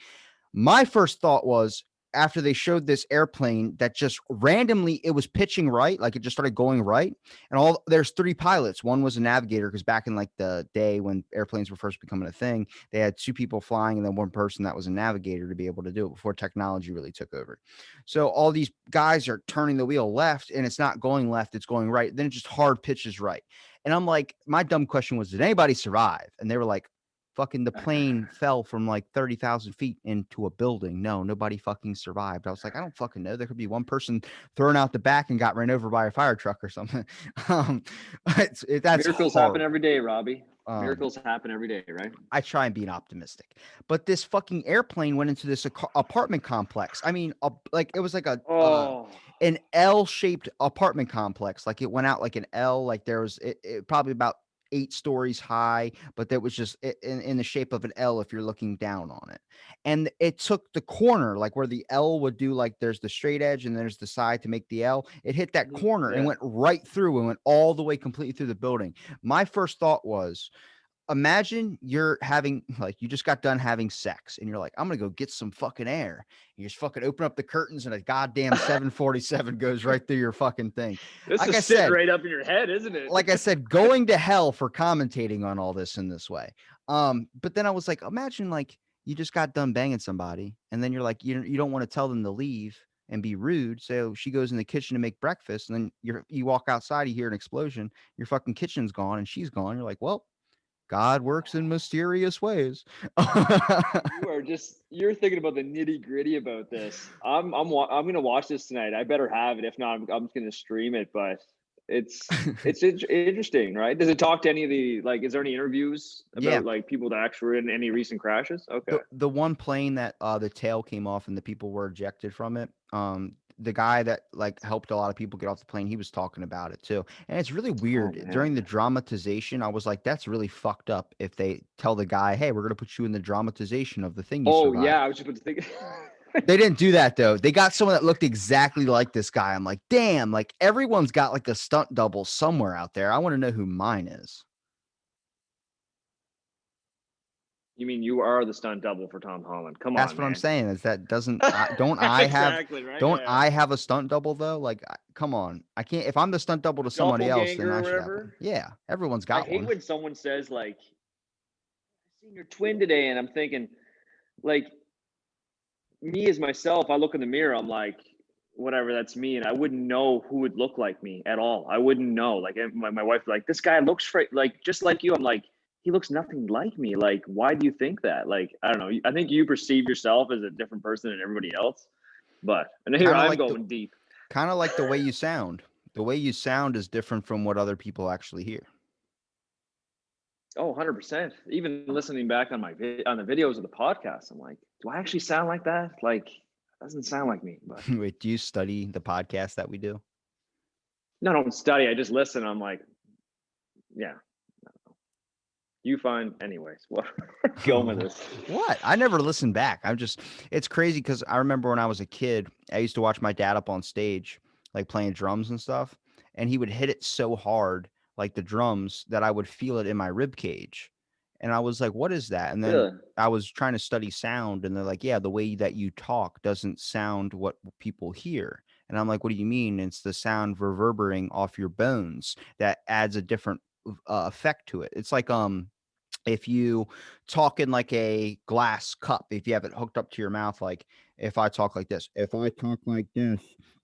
My first thought was, after they showed this airplane that just randomly, it was pitching right, like it just started going right, and there's three pilots. One was a navigator, because back in like the day when airplanes were first becoming a thing, they had two people flying and then one person that was a navigator to be able to do it before technology really took over. So all these guys are turning the wheel left, and it's not going left, it's going right. Then it just hard pitches right. And I'm like, my dumb question was, did anybody survive? And they were like, fucking the plane fell from like 30,000 feet into a building. No, nobody fucking survived. I was like, I don't fucking know. There could be one person thrown out the back and got ran over by a fire truck or something. Um, that's Miracles happen hard. every day, Robbie. Um, Miracles happen every day, right? I try and be optimistic, but this fucking airplane went into this apartment complex. I mean, like it was like Oh, an L-shaped apartment complex. Like it went out like an L. Like there was it probably about 8 stories high, but that was just in the shape of an L if you're looking down on it. And it took the corner, like where the L would do, like there's the straight edge and there's the side to make the L. It hit that corner and yeah. went right through and went all the way completely through the building. My first thought was, imagine you're having, like, you just got done having sex and you're like, I'm gonna go get some fucking air. You just fucking open up the curtains and a goddamn 747 goes right through your fucking thing. This Like I is sitting said, right up in your head, isn't it? going to hell for commentating on all this in this way. But then I was like, imagine like you just got done banging somebody and then you're like, you don't want to tell them to leave and be rude. So she goes in the kitchen to make breakfast, and then you walk outside, you hear an explosion, your fucking kitchen's gone and she's gone. You're like, well, God works in mysterious ways. You're thinking about the nitty gritty about this. I'm gonna watch this tonight. I better have it. If not, I'm just gonna stream it. But it's interesting, right? Does it talk to any of the, like? Is there any interviews Yeah. about like people that actually were in any recent crashes? Okay. The one plane that the tail came off and the people were ejected from it. The guy that like helped a lot of people get off the plane, he was talking about it too. And it's really Oh weird. During the man. dramatization, I was like, that's really fucked up if they tell the guy, hey, we're gonna put you in the dramatization of the thing you Oh survived. yeah. I was just about to think. They didn't do that though. They got someone that looked exactly like this guy. I'm like, damn, like everyone's got like a stunt double somewhere out there. I want to know who mine is. You mean you are the stunt double for Tom Holland? Come That's on, what I'm man. saying, is that don't Exactly right. Yeah. I have a stunt double though? Like, come on. I can't, if I'm the stunt double to somebody else, then Doppelganger or I should have one. whatever. Yeah, everyone's I got hate one. when someone says like, "I seen your twin today," and I'm thinking, like, me as myself, I look in the mirror, I'm like, whatever, that's me, and I wouldn't know who would look like me at all. I wouldn't know. Like, my wife, like, this guy looks like just like you. I'm like, he looks nothing like me. Like, why do you think that? Like, I don't know. I think you perceive yourself as a different person than everybody else. But and here Kind of I'm like going deep. the way you sound. The way you sound is different from what other people actually hear. Oh, 100%. Even listening back on on the videos of the podcast, I'm like, do I actually sound like that? Like, it doesn't sound like me. But Wait, do you study the podcast that we do? no, I don't study. I just listen. I'm like, yeah, you find anyways. What going with this? What? I never listened back. It's crazy because I remember when I was a kid, I used to watch my dad up on stage, like playing drums and stuff, and he would hit it so hard, like the drums, that I would feel it in my rib cage. And I was like, what is that? And then Really? I was trying to study sound, and they're like, yeah, the way that you talk doesn't sound what people hear. And I'm like, what do you mean? It's the sound reverberating off your bones that adds a different effect to it. It's like if you talk in like a glass cup, if you have it hooked up to your mouth, like if I talk like this, if I talk like this,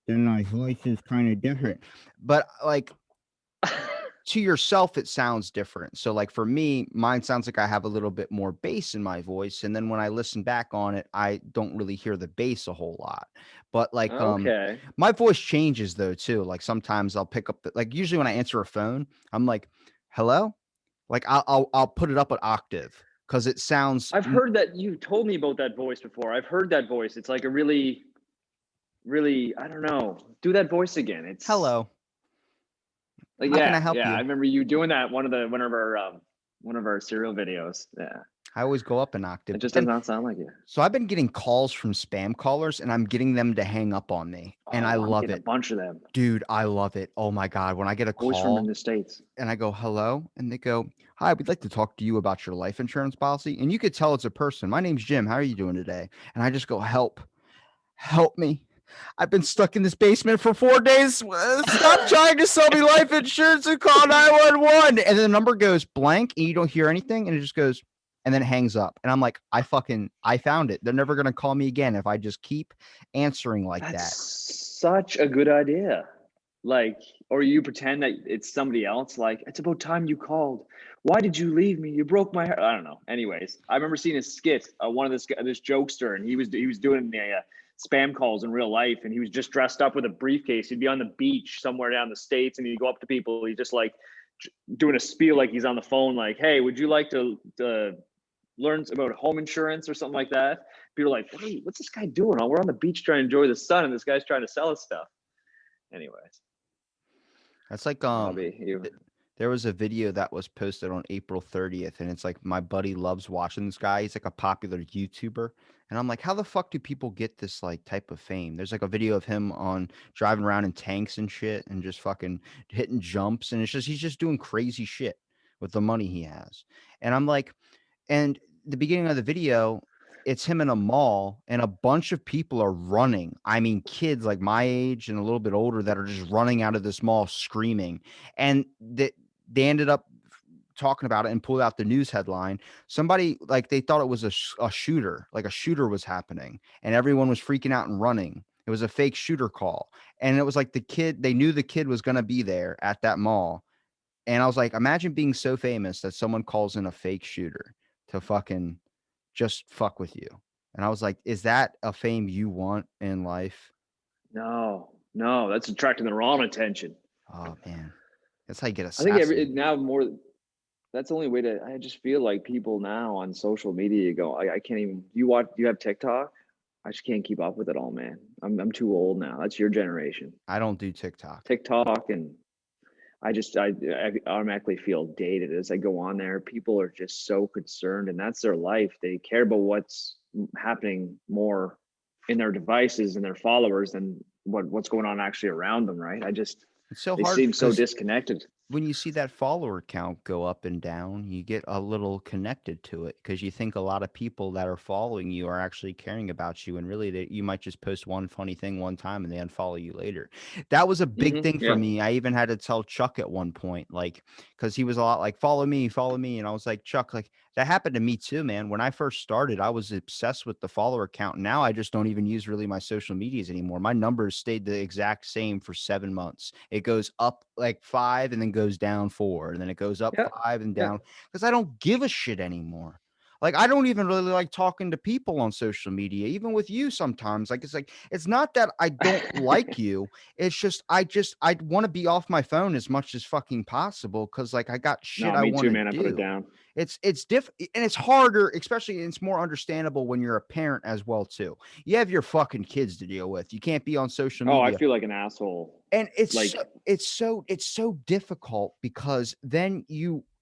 then my voice is kind of different. But like to yourself, it sounds different. So like for me, mine sounds like I have a little bit more bass in my voice. And then when I listen back on it, I don't really hear the bass a whole lot. But like Okay. my voice changes though too. Like sometimes I'll pick up like usually when I answer a phone, I'm like, hello? Like I'll put it up an octave. because it sounds. I've heard that. You told me about that voice before. I've heard that voice. It's like a really, really, I don't know. Do that voice again. It's Hello. like, How can I help yeah. I you? remember you doing that one of our serial videos. Yeah, I always go up an octave. it But just does then, not sound like you. so I've been getting calls from spam callers, and I'm getting them to hang up on me, and I Oh, I'm love getting a it, bunch of them. dude. I love it. Oh my god, when I get a Always from in call the States. and I go hello, and they go, "Hi, we'd like to talk to you about your life insurance policy," and you could tell it's a person. My name's Jim. How are you doing today? And I just go, help me. I've been stuck in this basement for 4 days. Stop trying to sell me life insurance and call 911. And then the number goes blank and you don't hear anything. And it just goes, and then it hangs up. And I'm like, I found it. They're never going to call me again if I just keep answering like That's that. such a good idea. Like, or you pretend that it's somebody else. Like, it's about time you called. Why did you leave me? You broke my heart. I don't know. Anyways, I remember seeing a skit. One of this jokester, and he was doing the spam calls in real life, and he was just dressed up with a briefcase. He'd be on the beach somewhere down the States, and he'd go up to people. He's just like doing a spiel, like he's on the phone, like, "Hey, would you like to learn about home insurance or something like that?" People are like, "Hey, what's this guy doing? Oh, we're on the beach trying to enjoy the sun, and this guy's trying to sell us stuff." Anyways, That's like, Robbie, you. there was a video that was posted on April 30th, and it's like my buddy loves watching this guy. He's like a popular YouTuber. And I'm like, how the fuck do people get this like type of fame? There's like a video of him on driving around in tanks and shit and just fucking hitting jumps. And it's just he's just doing crazy shit with the money he has. And I'm like, and the beginning of the video, it's him in a mall and a bunch of people are running. I mean, kids like my age and a little bit older that are just running out of this mall screaming. And they ended up talking about it and pulled out the news headline. Somebody like they thought it was a shooter, like a shooter was happening, and everyone was freaking out and running. It was a fake shooter call, and it was like the kid. They knew the kid was going to be there at that mall, and I was like, imagine being so famous that someone calls in a fake shooter to fucking just fuck with you. And I was like, is that a fame you want in life? No, that's attracting the wrong attention. Oh man, that's how you get I think assassinated. now more. That's the only way to. I just feel like people now on social media go. I can't even. You have TikTok? I just can't keep up with it all, man. I'm too old now. That's your generation. I don't do TikTok. TikTok, and I automatically feel dated as I go on there. People are just so concerned, and that's their life. They care about what's happening more in their devices and their followers than what's going on actually around them, right? It's so They hard seem so because disconnected. when you see that follower count go up and down, you get a little connected to it because you think a lot of people that are following you are actually caring about you. And really, you might just post one funny thing one time and they unfollow you later. That was a big thing for Yeah. me. I even had to tell Chuck at one point, like, because he was a lot like, follow me, follow me. And I was like, Chuck, like, that happened to me too, man. When I first started, I was obsessed with the follower count. Now I just don't even use really my social medias anymore. My numbers stayed the exact same for 7 months. It goes up like 5 and then goes down 4, and then it goes up Yeah. 5 and Yeah. down because I don't give a shit anymore. Like I don't even really like talking to people on social media, even with you sometimes. Like it's not that I don't like you. It's just I want to be off my phone as much as fucking possible because like I got shit No, I me want too, to man. I put it do. down. It's and it's harder, especially it's more understandable when you're a parent as well too. You have your fucking kids to deal with. You can't be on social Oh, I media. feel like an asshole. And Like, it's so difficult because then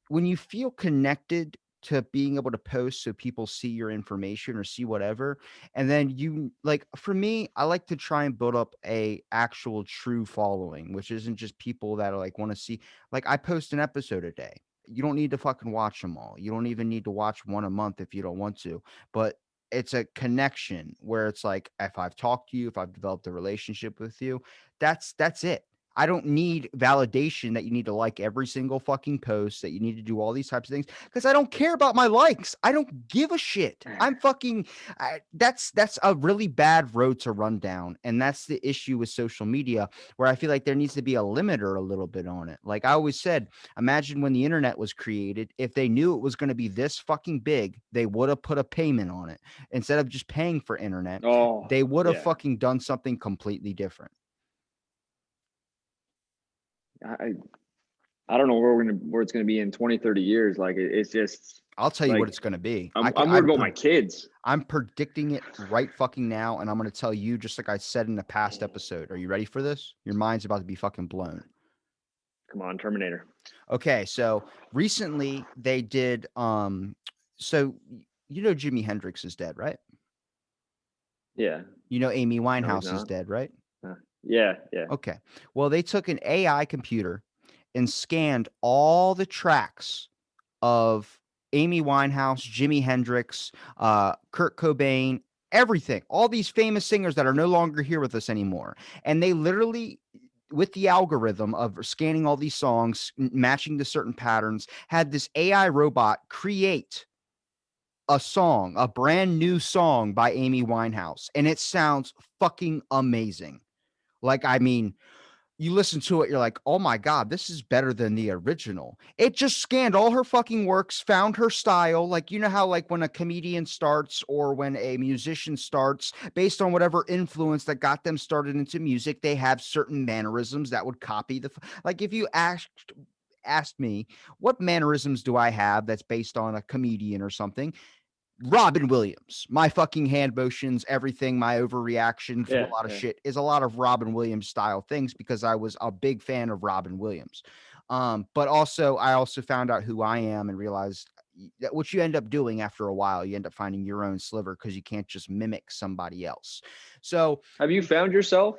when you feel connected to being able to post so people see your information or see whatever, and then you like for me, I like to try and build up a actual true following, which isn't just people that are like want to see like I post an episode a day. You don't need to fucking watch them all. You don't even need to watch one a month if you don't want to. But it's a connection where it's like if I've talked to you, if I've developed a relationship with you, that's it. I don't need validation that you need to like every single fucking post, that you need to do all these types of things because I don't care about my likes. I don't give a shit. I'm fucking that's a really bad road to run down. And that's the issue with social media where I feel like there needs to be a limiter a little bit on it. Like I always said, imagine when the internet was created, if they knew it was going to be this fucking big, they would have put a payment on it instead of just paying for internet. oh, They would have yeah. fucking done something completely different. I I don't know where it's gonna be in 20, 30 years. Like it's just I'll tell you what Like, it's going to be. I'm worried about my kids. I'm predicting it right fucking now, and I'm going to tell you just like I said in the past episode. Are you ready for this? Your mind's about to be fucking blown. Come on, Terminator. Okay, so recently they did so you know Jimi Hendrix is dead, right? Yeah. You know Amy No, he's Winehouse is not. dead, right? Yeah, yeah. Okay. Well, they took an AI computer and scanned all the tracks of Amy Winehouse, Jimi Hendrix, Kurt Cobain, everything, all these famous singers that are no longer here with us anymore. And they literally, with the algorithm of scanning all these songs, matching to certain patterns, had this AI robot create a song, a brand new song by Amy Winehouse. And it sounds fucking amazing. Like, I mean, you listen to it, you're like, oh my God, this is better than the original. It just scanned all her fucking works, found her style. Like, you know how, like, when a comedian starts or when a musician starts, based on whatever influence that got them started into music, they have certain mannerisms that would copy like, if you asked me, what mannerisms do I have that's based on a comedian or something? Robin Williams, my fucking hand motions, everything, my overreaction to a Yeah, lot of yeah. shit is a lot of Robin Williams style things because I was a big fan of Robin Williams. But also, I also found out who I am and realized that what you end up doing after a while, you end up finding your own sliver because you can't just mimic somebody else. So, Have you found yourself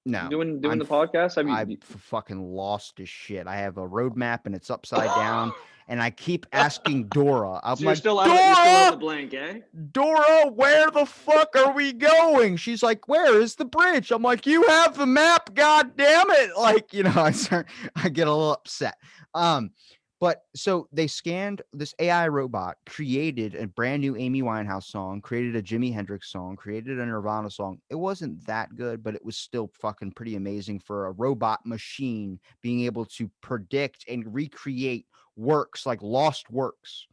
no, doing I'm the podcast? Have I've you? fucking lost as shit. I have a roadmap and it's upside down, and I keep asking Dora. I'm So you're like, still out. You're still out the Dora, blank, eh? Dora, where the fuck are we going? She's like, where is the bridge? I'm like, you have the map, god damn it. Like, you know, I get a little upset. But so they scanned this AI robot, created a brand new Amy Winehouse song, created a Jimi Hendrix song, created a Nirvana song. It wasn't that good, but it was still fucking pretty amazing for a robot machine being able to predict and recreate works like lost works.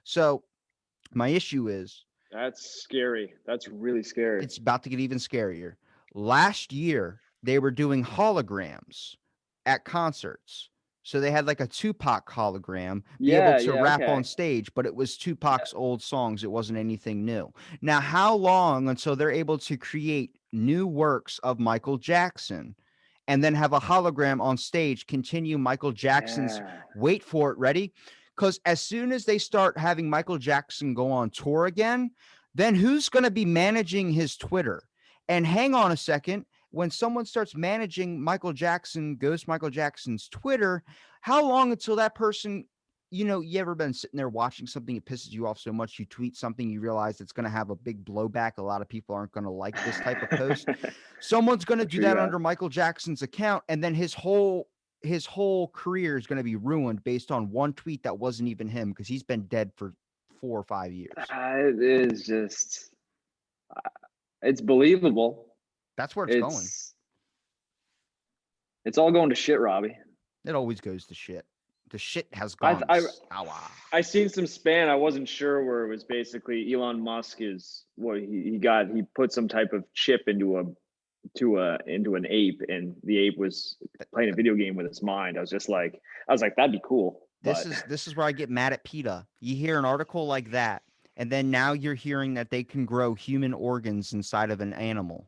So my issue is That's scary. That's really scary. it's about to get even scarier. Last year, they were doing holograms at concerts. So they had like a Tupac hologram be able Yeah, to yeah, rap on okay. stage, but it was Yeah. Tupac's old songs. It wasn't anything new. Now, how long until they're able to create new works of Michael Jackson and then have a hologram on stage continue Michael Jackson's, Yeah. wait for it, ready? Because as soon as they start having Michael Jackson go on tour again, then who's going to be managing his Twitter? And hang on a second, when someone starts managing Ghost Michael Jackson's Twitter, how long until that person, you know, you ever been sitting there watching something, it pisses you off so much, you tweet something, you realize it's going to have a big blowback. A lot of people aren't going to like this type of post. Someone's going to I'm do sure you that have. under Michael Jackson's account, and then his whole career is going to be ruined based on one tweet that wasn't even him because he's been dead for 4 or 5 years. It is just. It's believable. That's where it's going. It's. It's all going to shit, Robbie. It always goes to shit. The shit has I gone I sour. I seen some span. I wasn't sure where it was basically Elon Musk is what he got. He put some type of chip into into an ape, and the ape was playing a video game with its mind. I was like, that'd be cool. This But is this is where I get mad at PETA. You hear an article like that, and then now you're hearing that they can grow human organs inside of an animal.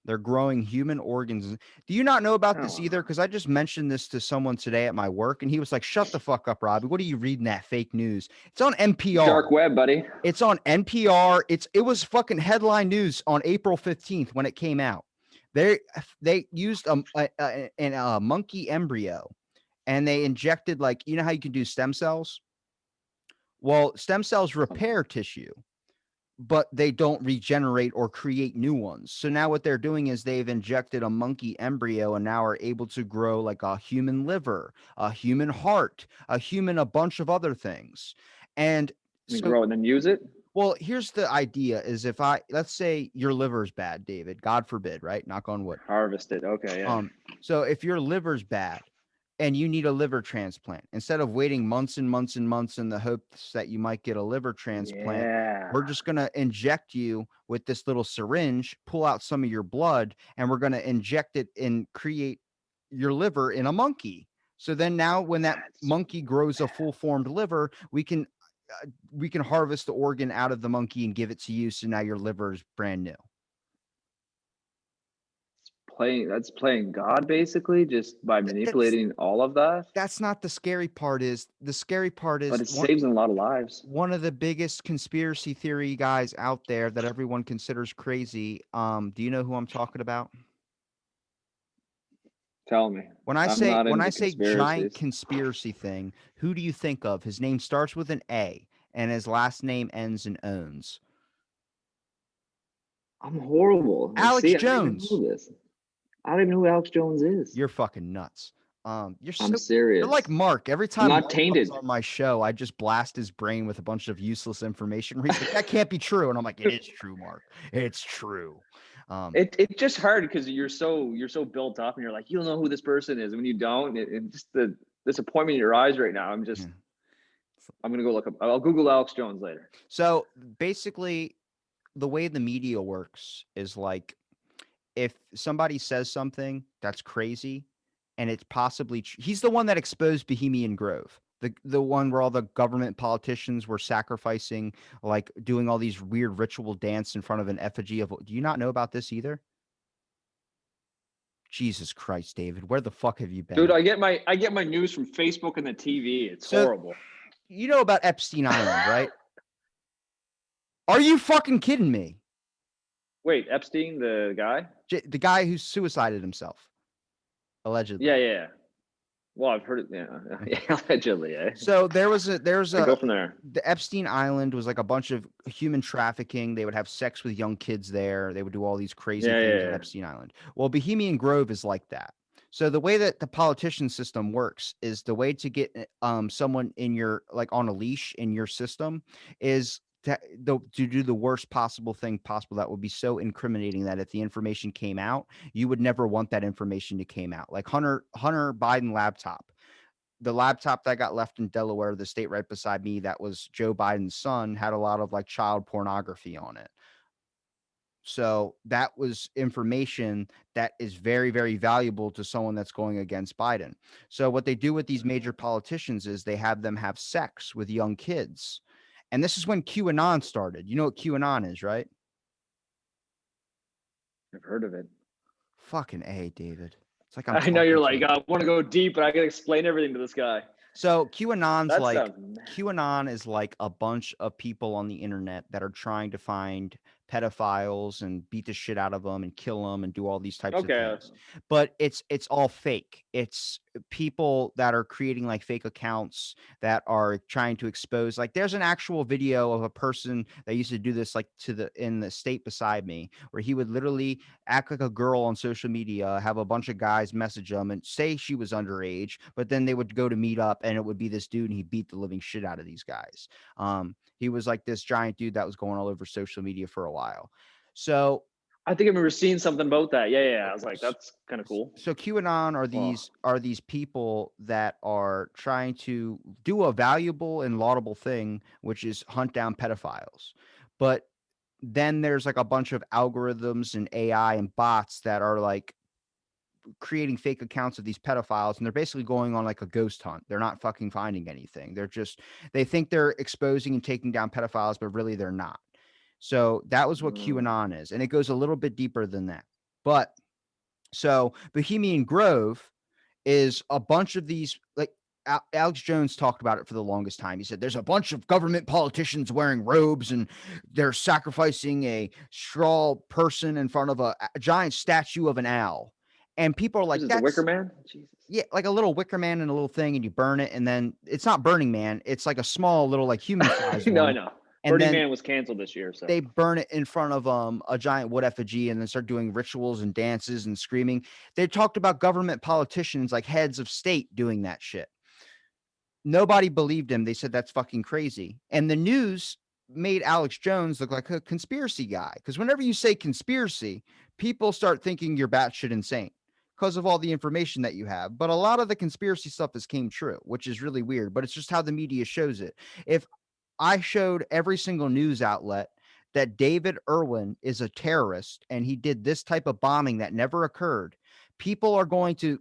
They're growing human organs. Do you not know about this oh, either? Because I just mentioned this to someone today at my work, and he was like, "Shut the fuck up, Robbie. What are you reading that fake news? It's on NPR. dark web, buddy. It's on NPR. It was fucking headline news on April 15th when it came out. They used a monkey embryo, and they injected, like, you know how you can do stem cells? Well, stem cells repair tissue, but they don't regenerate or create new ones. So now what they're doing is they've injected a monkey embryo and now are able to grow like a human liver, a human heart, a bunch of other things. And And so, grow and then use it. well, here's the idea is let's say your liver's bad, David, God forbid, right? Knock on wood. Harvest it. Okay, yeah. So if your liver's bad and you need a liver transplant, instead of waiting months and months and months in the hopes that you might get a liver transplant, Yeah. we're just going to inject you with this little syringe, pull out some of your blood, and we're going to inject it and create your liver in a monkey. So then now when that That's monkey grows a full formed liver, we can we can harvest the organ out of the monkey and give it to you, so now your liver is brand new. That's playing God basically, just by That's manipulating all of that. that's not the scary part. The scary part But is it saves a lot of lives. one of the biggest conspiracy theory guys out there that everyone considers crazy. Do you know who I'm talking about? Tell me. When I I'm say not when I into say giant conspiracies. conspiracy thing, who do you think of? His name starts with an A and his last name ends in owns. I'm horrible. Like, Alex see, I don't even Jones. know this. I don't even know who Alex Jones is. You're fucking nuts. I'm You're like serious. Mark. Every I'm time not Mark comes tainted. on my show, I just blast his brain with a bunch of useless information. He's like, that can't be true. And I'm like, it is true, Mark. It's true. It's just hard because you're so built up and you're like, you don't know who this person is. And when you don't, and just the disappointment in your eyes right now, I'm gonna go look up. I'll Google Alex Jones later. So basically, the way the media works is like, if somebody says something that's crazy and it's possibly he's the one that exposed Bohemian Grove. The one where all the government politicians were sacrificing, like doing all these weird ritual dance in front of an effigy of. Do you not know about this either? Jesus Christ, David, where the fuck have you Dude, been? I get my news from Facebook and the TV. It's So horrible. you know about Epstein Island, right? Are you fucking kidding me? Wait, Epstein, the guy? The guy who suicided himself, allegedly. Yeah. Well, I've heard it. Yeah, allegedly. Eh? So there's Go from there. the Epstein Island was like a bunch of human trafficking. They would have sex with young kids there. They would do all these crazy things on Yeah. Epstein Island. Well, Bohemian Grove is like that. So the way that the politician system works is the way to get someone in your, like, on a leash in your system is to do the worst possible thing possible that would be so incriminating that if the information came out, you would never want that information to came out. Like Hunter Biden laptop, the laptop that got left in Delaware, the state right beside me, that was Joe Biden's son, had a lot of like child pornography on it. So that was information that is very, very valuable to someone that's going against Biden. So what they do with these major politicians is they have them have sex with young kids. And this is when QAnon started. You know what QAnon is, right? I've heard of it. Fucking A, David. It's like I know you're like, I want to go deep, but I can explain everything to this guy. So QAnon is like a bunch of people on the internet that are trying to find pedophiles and beat the shit out of them and kill them and do all these types of things. But it's all fake. It's people that are creating like fake accounts that are trying to expose. Like there's an actual video of a person that used to do this, like in the state beside me, where he would literally act like a girl on social media, have a bunch of guys message him and say she was underage, but then they would go to meet up and it would be this dude and he beat the living shit out of these guys. He was like this giant dude that was going all over social media for a while. So I think I remember seeing something about that. Yeah. I was like, that's kind of cool. So QAnon are these people that are trying to do a valuable and laudable thing, which is hunt down pedophiles. But then there's like a bunch of algorithms and AI and bots that are like creating fake accounts of these pedophiles, and they're basically going on like a ghost hunt. They're not fucking finding anything. They think they're exposing and taking down pedophiles, but really they're not. So that was what QAnon is. And it goes a little bit deeper than that. But so Bohemian Grove is a bunch of these, like Alex Jones talked about it for the longest time. He said there's a bunch of government politicians wearing robes and they're sacrificing a straw person in front of a giant statue of an owl. And people are like, that's the Wicker Man? Jesus. Yeah, like a little wicker man and a little thing, and you burn it, and then it's not Burning Man. It's like a small little like human size one. No, I know. And Burning then Man was canceled this year, so they burn it in front of a giant wood effigy and then start doing rituals and dances and screaming. They talked about government politicians, like heads of state, doing that shit. Nobody believed him. They said that's fucking crazy. And the news made Alex Jones look like a conspiracy guy. Because whenever you say conspiracy, people start thinking you're batshit insane because of all the information that you have. But a lot of the conspiracy stuff has came true, which is really weird. But it's just how the media shows it. If I showed every single news outlet that David Irwin is a terrorist and he did this type of bombing that never occurred, people are going to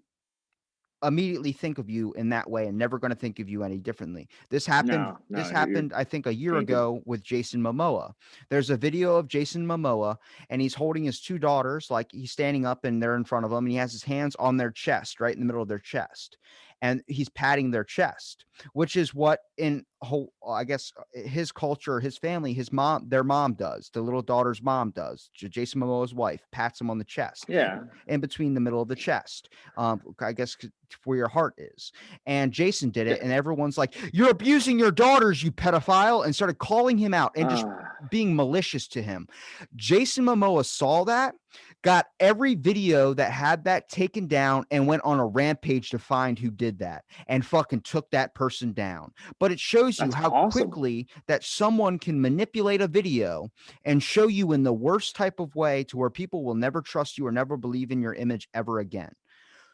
immediately think of you in that way and never going to think of you any differently. This happened. No, This no, you're happened, I think, a year tainted. ago with Jason Momoa. There's a video of Jason Momoa, and he's holding his two daughters, like he's standing up and they're in front of him, and he has his hands on their chest, right in the middle of their chest, and he's patting their chest, which is what in whole, I guess, his culture, his family, his mom, their mom does. The little daughter's mom does. Jason Momoa's wife pats him on the chest, Yeah. in between the middle of the chest. I guess where your heart is. And Jason did it, and everyone's like, "You're abusing your daughters, you pedophile," and started calling him out and just being malicious to him. Jason Momoa saw that, got every video that had that taken down, and went on a rampage to find who did that and fucking took that person down. But it shows you That's how awesome. quickly that someone can manipulate a video and show you in the worst type of way to where people will never trust you or never believe in your image ever again.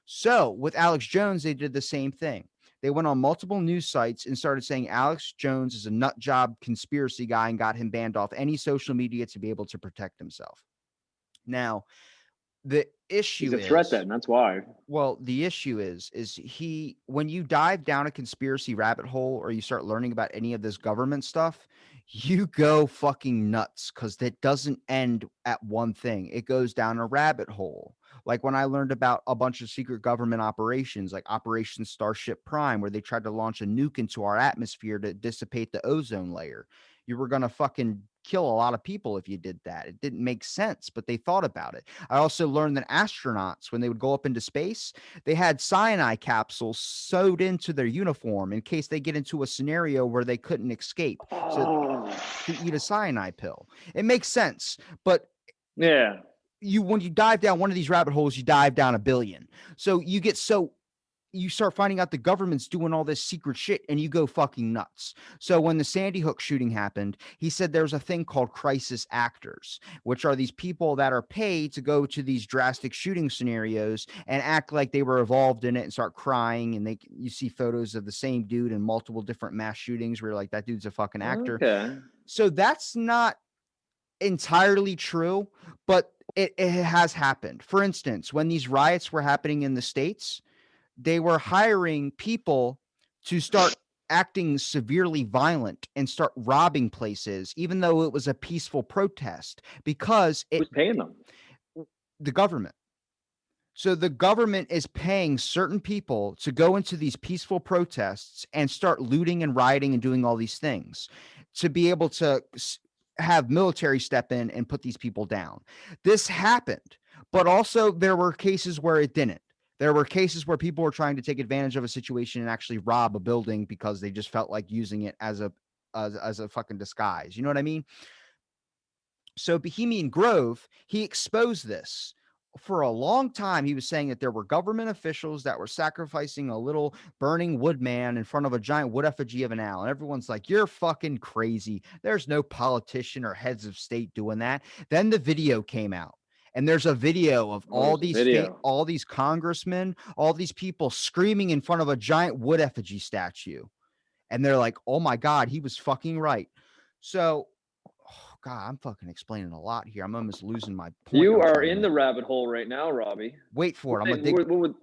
So with Alex Jones, they did the same thing. They went on multiple news sites and started saying Alex Jones is a nut job conspiracy guy and got him banned off any social media to be able to protect himself. Now, the He's issue a threat is, then. That's why. well, the issue is he, when you dive down a conspiracy rabbit hole or you start learning about any of this government stuff, you go fucking nuts because that doesn't end at one thing. It goes down a rabbit hole. Like when I learned about a bunch of secret government operations, like Operation Starship Prime, where they tried to launch a nuke into our atmosphere to dissipate the ozone layer. You were going to fucking kill a lot of people if you did that. It didn't make sense, but they thought about it. I also learned that astronauts, when they would go up into space, they had cyanide capsules sewed into their uniform in case they get into a scenario where they couldn't escape. So to eat a cyanide pill. It makes sense, but Yeah. when you dive down one of these rabbit holes, you dive down a billion. So you start finding out the government's doing all this secret shit and you go fucking nuts. So when the Sandy Hook shooting happened, he said there's a thing called crisis actors, which are these people that are paid to go to these drastic shooting scenarios and act like they were involved in it and start crying. And you see photos of the same dude in multiple different mass shootings where you're like, that dude's a fucking actor. Okay. So that's not entirely true, but it has happened. For instance, when these riots were happening in the States, they were hiring people to start acting severely violent and start robbing places, even though it was a peaceful protest, because Who's paying them? the government. So the government is paying certain people to go into these peaceful protests and start looting and rioting and doing all these things to be able to have military step in and put these people down. This happened, but also there were cases where it didn't. There were cases where people were trying to take advantage of a situation and actually rob a building because they just felt like using it as a fucking disguise. You know what I mean? So Bohemian Grove, he exposed this. For a long time, he was saying that there were government officials that were sacrificing a little burning wood man in front of a giant wood effigy of an owl. And everyone's like, you're fucking crazy. There's no politician or heads of state doing that. Then the video came out. And there's a video of all these congressmen, all these people screaming in front of a giant wood effigy statue. And they're like, oh my God, he was fucking right. So, oh God, I'm fucking explaining a lot here. I'm almost losing my point. You are in the rabbit hole right now, Robbie. Wait for it. I'm gonna dig. What would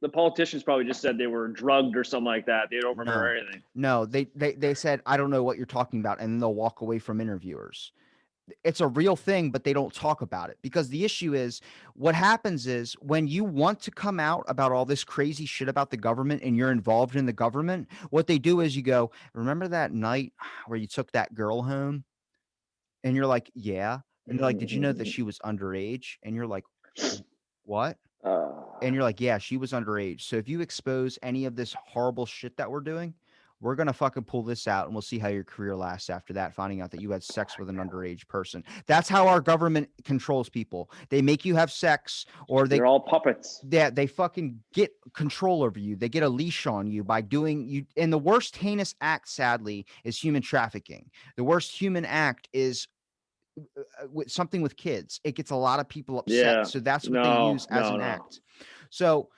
the politicians probably just said they were drugged or something like that? They don't remember anything. No, they said, I don't know what you're talking about, and then they'll walk away from interviewers. It's a real thing, but they don't talk about it because the issue is what happens is when you want to come out about all this crazy shit about the government and you're involved in the government, what they do is you go, remember that night where you took that girl home? And you're like, yeah. And they're like, did you know that she was underage? And you're like, what? And you're like, yeah, she was underage. So if you expose any of this horrible shit that we're doing, we're going to fucking pull this out and we'll see how your career lasts after that, finding out that you had sex with an underage person. That's how our government controls people. They make you have sex or they're all puppets. They fucking get control over you. They get a leash on you by doing you. And the worst heinous act, sadly, is human trafficking. The worst human act is with something with kids. It gets a lot of people upset. Yeah. So that's what they use as an act. So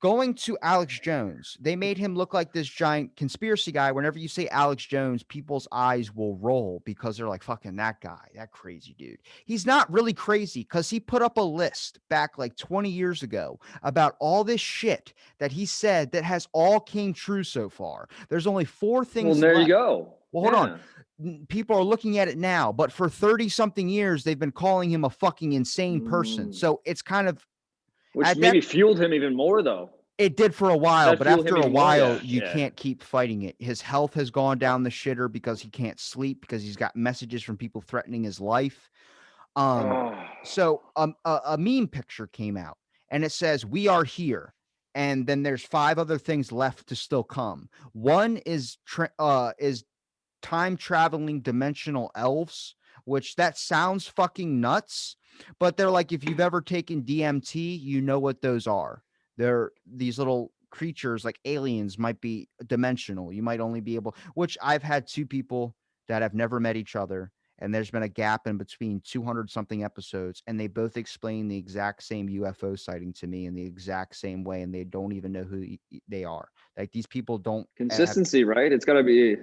going to Alex Jones, they made him look like this giant conspiracy guy. Whenever you say Alex Jones, people's eyes will roll because they're like, fucking that guy, that crazy dude. He's not really crazy because he put up a list back like 20 years ago about all this shit that he said that has all came true so far. There's only 4 Well, things there you left. go. Well, hold on. Yeah. People are looking at it now, but for 30 something years, they've been calling him a fucking insane person. So it's kind of Which at that maybe fueled him even more, though. it did for a while, That but fueled him after a even more. while, Yeah. you Yeah. can't keep fighting it. His health has gone down the shitter because he can't sleep because he's got messages from people threatening his life. Oh. So a meme picture came out and it says, "We are here." And then there's 5 other things left to still come. One is time traveling dimensional elves, which that sounds fucking nuts, but they're like, if you've ever taken DMT, you know what those are. They're these little creatures like aliens, might be dimensional. You might only be able, which I've had 2 people that have never met each other. And there's been a gap in between 200 something episodes, and they both explain the exact same UFO sighting to me in the exact same way, and they don't even know who they are. Like these people don't have. Consistency, right? It's got to be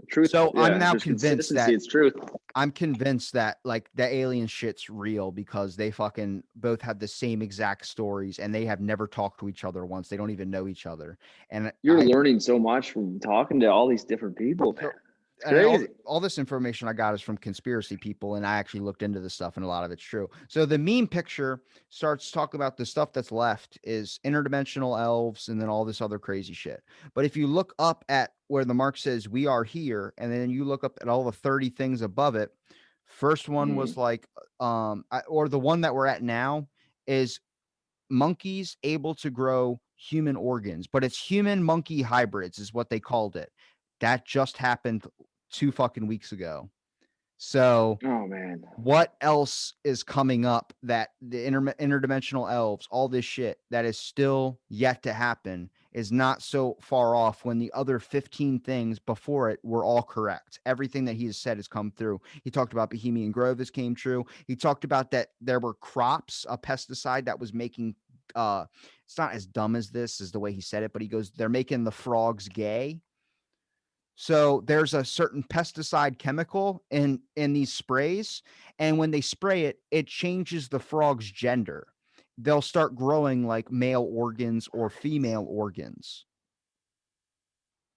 truth. So I'm Yeah. now There's convinced consistency. that It's truth. I'm convinced that like the alien shit's real because they fucking both have the same exact stories and they have never talked to each other once. They don't even know each other. And You're learning so much from talking to all these different people, man. so It's and crazy. all this information I got is from conspiracy people, and I actually looked into this stuff, and a lot of it's true. So the meme picture starts talking about the stuff that's left is interdimensional elves and then all this other crazy shit. But if you look up at where the mark says "We are here," and then you look up at all the 30 things above it, first one was like, or the one that we're at now is monkeys able to grow human organs, but it's human monkey hybrids, is what they called it. That just happened 2 fucking weeks ago. So Oh man. what else is coming up that the interdimensional elves, all this shit that is still yet to happen is not so far off when the other 15 things before it were all correct. Everything that he has said has come through. He talked about Bohemian Grove has came true. He talked about that there were crops, a pesticide that was making it's not as dumb as this is the way he said it, but he goes, they're making the frogs gay. So there's a certain pesticide chemical in these sprays, and when they spray it, it changes the frog's gender. They'll start growing like male organs or female organs.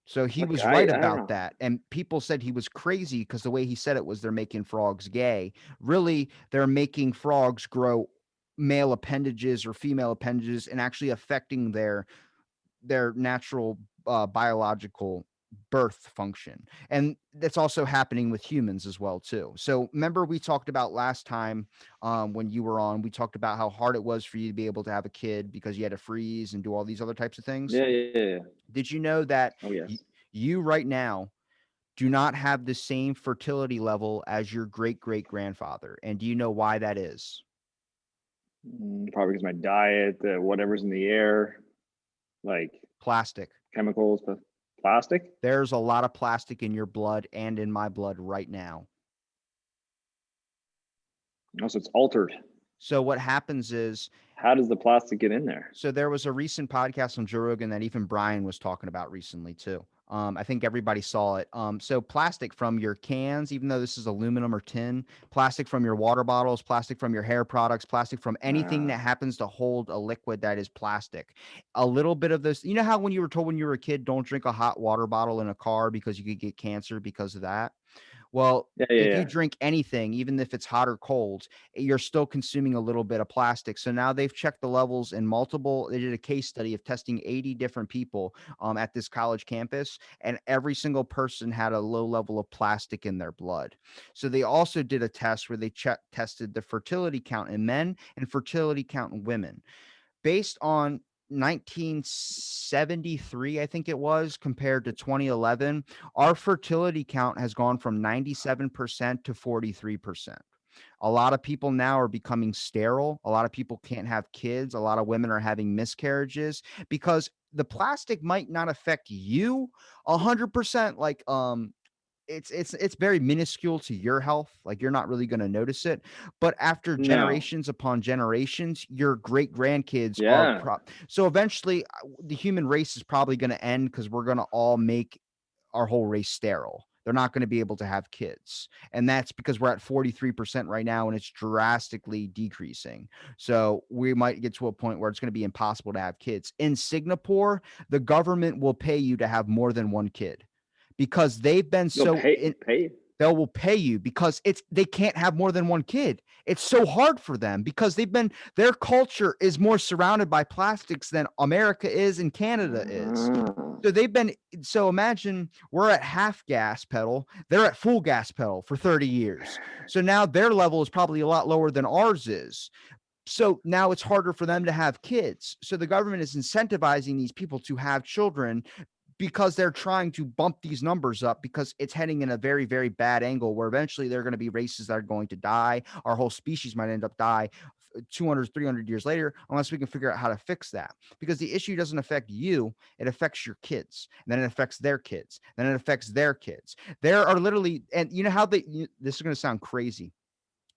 So he Okay, was right I don't about know. that. And people said he was crazy because the way he said it was they're making frogs gay. Really, they're making frogs grow male appendages or female appendages and actually affecting their natural biological birth function. And that's also happening with humans as well too. So remember we talked about last time when you were on, we talked about how hard it was for you to be able to have a kid because you had to freeze and do all these other types of things. Yeah. Did you know that Oh yes. you right now do not have the same fertility level as your great great grandfather? And do you know why that is? Probably because my diet, whatever's in the air, like Plastic. chemicals, but plastic. There's a lot of plastic in your blood and in my blood right now. Also, it's altered. So what happens is, How does the plastic get in there? so there was a recent podcast on Joe Rogan that even Brian was talking about recently too. I think everybody saw it. So plastic from your cans, even though this is aluminum or tin, plastic from your water bottles, plastic from your hair products, plastic from anything that happens to hold a liquid that is plastic. A little bit of this, you know how when you were told when you were a kid, don't drink a hot water bottle in a car because you could get cancer because of that? Well, if you Yeah. drink anything, even if it's hot or cold, you're still consuming a little bit of plastic. So now they've checked the levels in multiple. They did a case study of testing 80 different people at this college campus, and every single person had a low level of plastic in their blood. So they also did a test where they tested the fertility count in men and fertility count in women based on 1973, I think it was, compared to 2011, our fertility count has gone from 97% to 43%. A lot of people now are becoming sterile. A lot of people can't have kids. A lot of women are having miscarriages because the plastic might not affect you 100%, like it's very minuscule to your health. Like you're not really going to notice it, but after No. generations upon generations, your great grandkids are Yeah. so eventually the human race is probably going to end because we're going to all make our whole race sterile. They're not going to be able to have kids. And that's because we're at 43% right now and it's drastically decreasing. So we might get to a point where it's going to be impossible to have kids. In Singapore, the government will pay you to have more than one kid because they've been You'll so pay. they will pay you because they can't have more than one kid. It's so hard for them because their culture is more surrounded by plastics than America is and Canada is. Ah. So imagine we're at half gas pedal, they're at full gas pedal for 30 years. So now their level is probably a lot lower than ours is. So now it's harder for them to have kids. So the government is incentivizing these people to have children because they're trying to bump these numbers up because it's heading in a very, very bad angle where eventually there are going to be races that are going to die. Our whole species might end up die 200, 300 years later, unless we can figure out how to fix that. Because the issue doesn't affect you, it affects your kids. And then it affects their kids. Then it affects their kids. There are literally, and you know how this is going to sound crazy,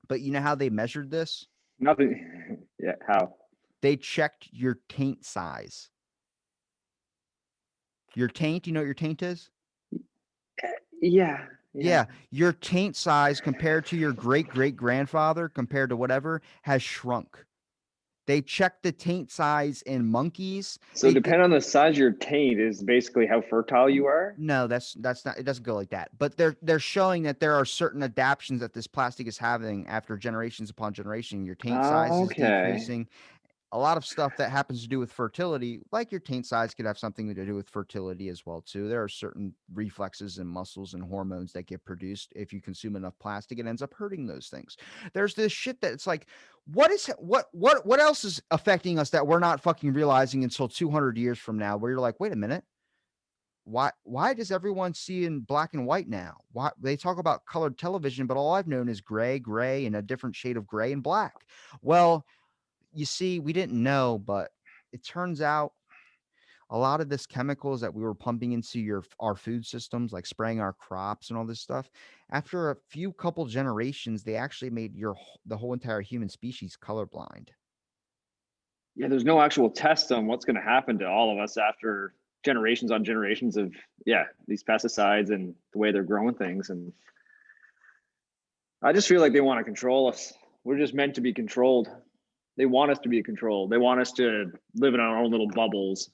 but you know how they measured this? Nothing. Yeah. How? They checked your taint size. Your taint, you know what your taint is? Yeah. Yeah, your taint size compared to your great great grandfather, compared to whatever, has shrunk. They checked the taint size in monkeys. So depending on the size of your taint is basically how fertile you are. No, that's not. It doesn't go like that. But they're showing that there are certain adaptations that this plastic is having after generations upon generation. Your taint size is Okay. decreasing. A lot of stuff that happens to do with fertility, like your taint size, could have something to do with fertility as well too. There are certain reflexes and muscles and hormones that get produced if you consume enough plastic. It ends up hurting those things. There's this shit that it's like, what else is affecting us that we're not fucking realizing until 200 years from now? Where you're like, wait a minute, why does everyone see in black and white now? Why they talk about colored television, but all I've known is gray, and a different shade of gray and black. Well, you see, we didn't know, but it turns out a lot of this chemicals that we were pumping into our food systems, like spraying our crops and all this stuff, after a few couple generations, they actually made the whole entire human species colorblind. Yeah, there's no actual test on what's going to happen to all of us after generations on generations of these pesticides and the way they're growing things. And I just feel like they want to control us. We're just meant to be controlled. They want us to be controlled. They want us to live in our own little bubbles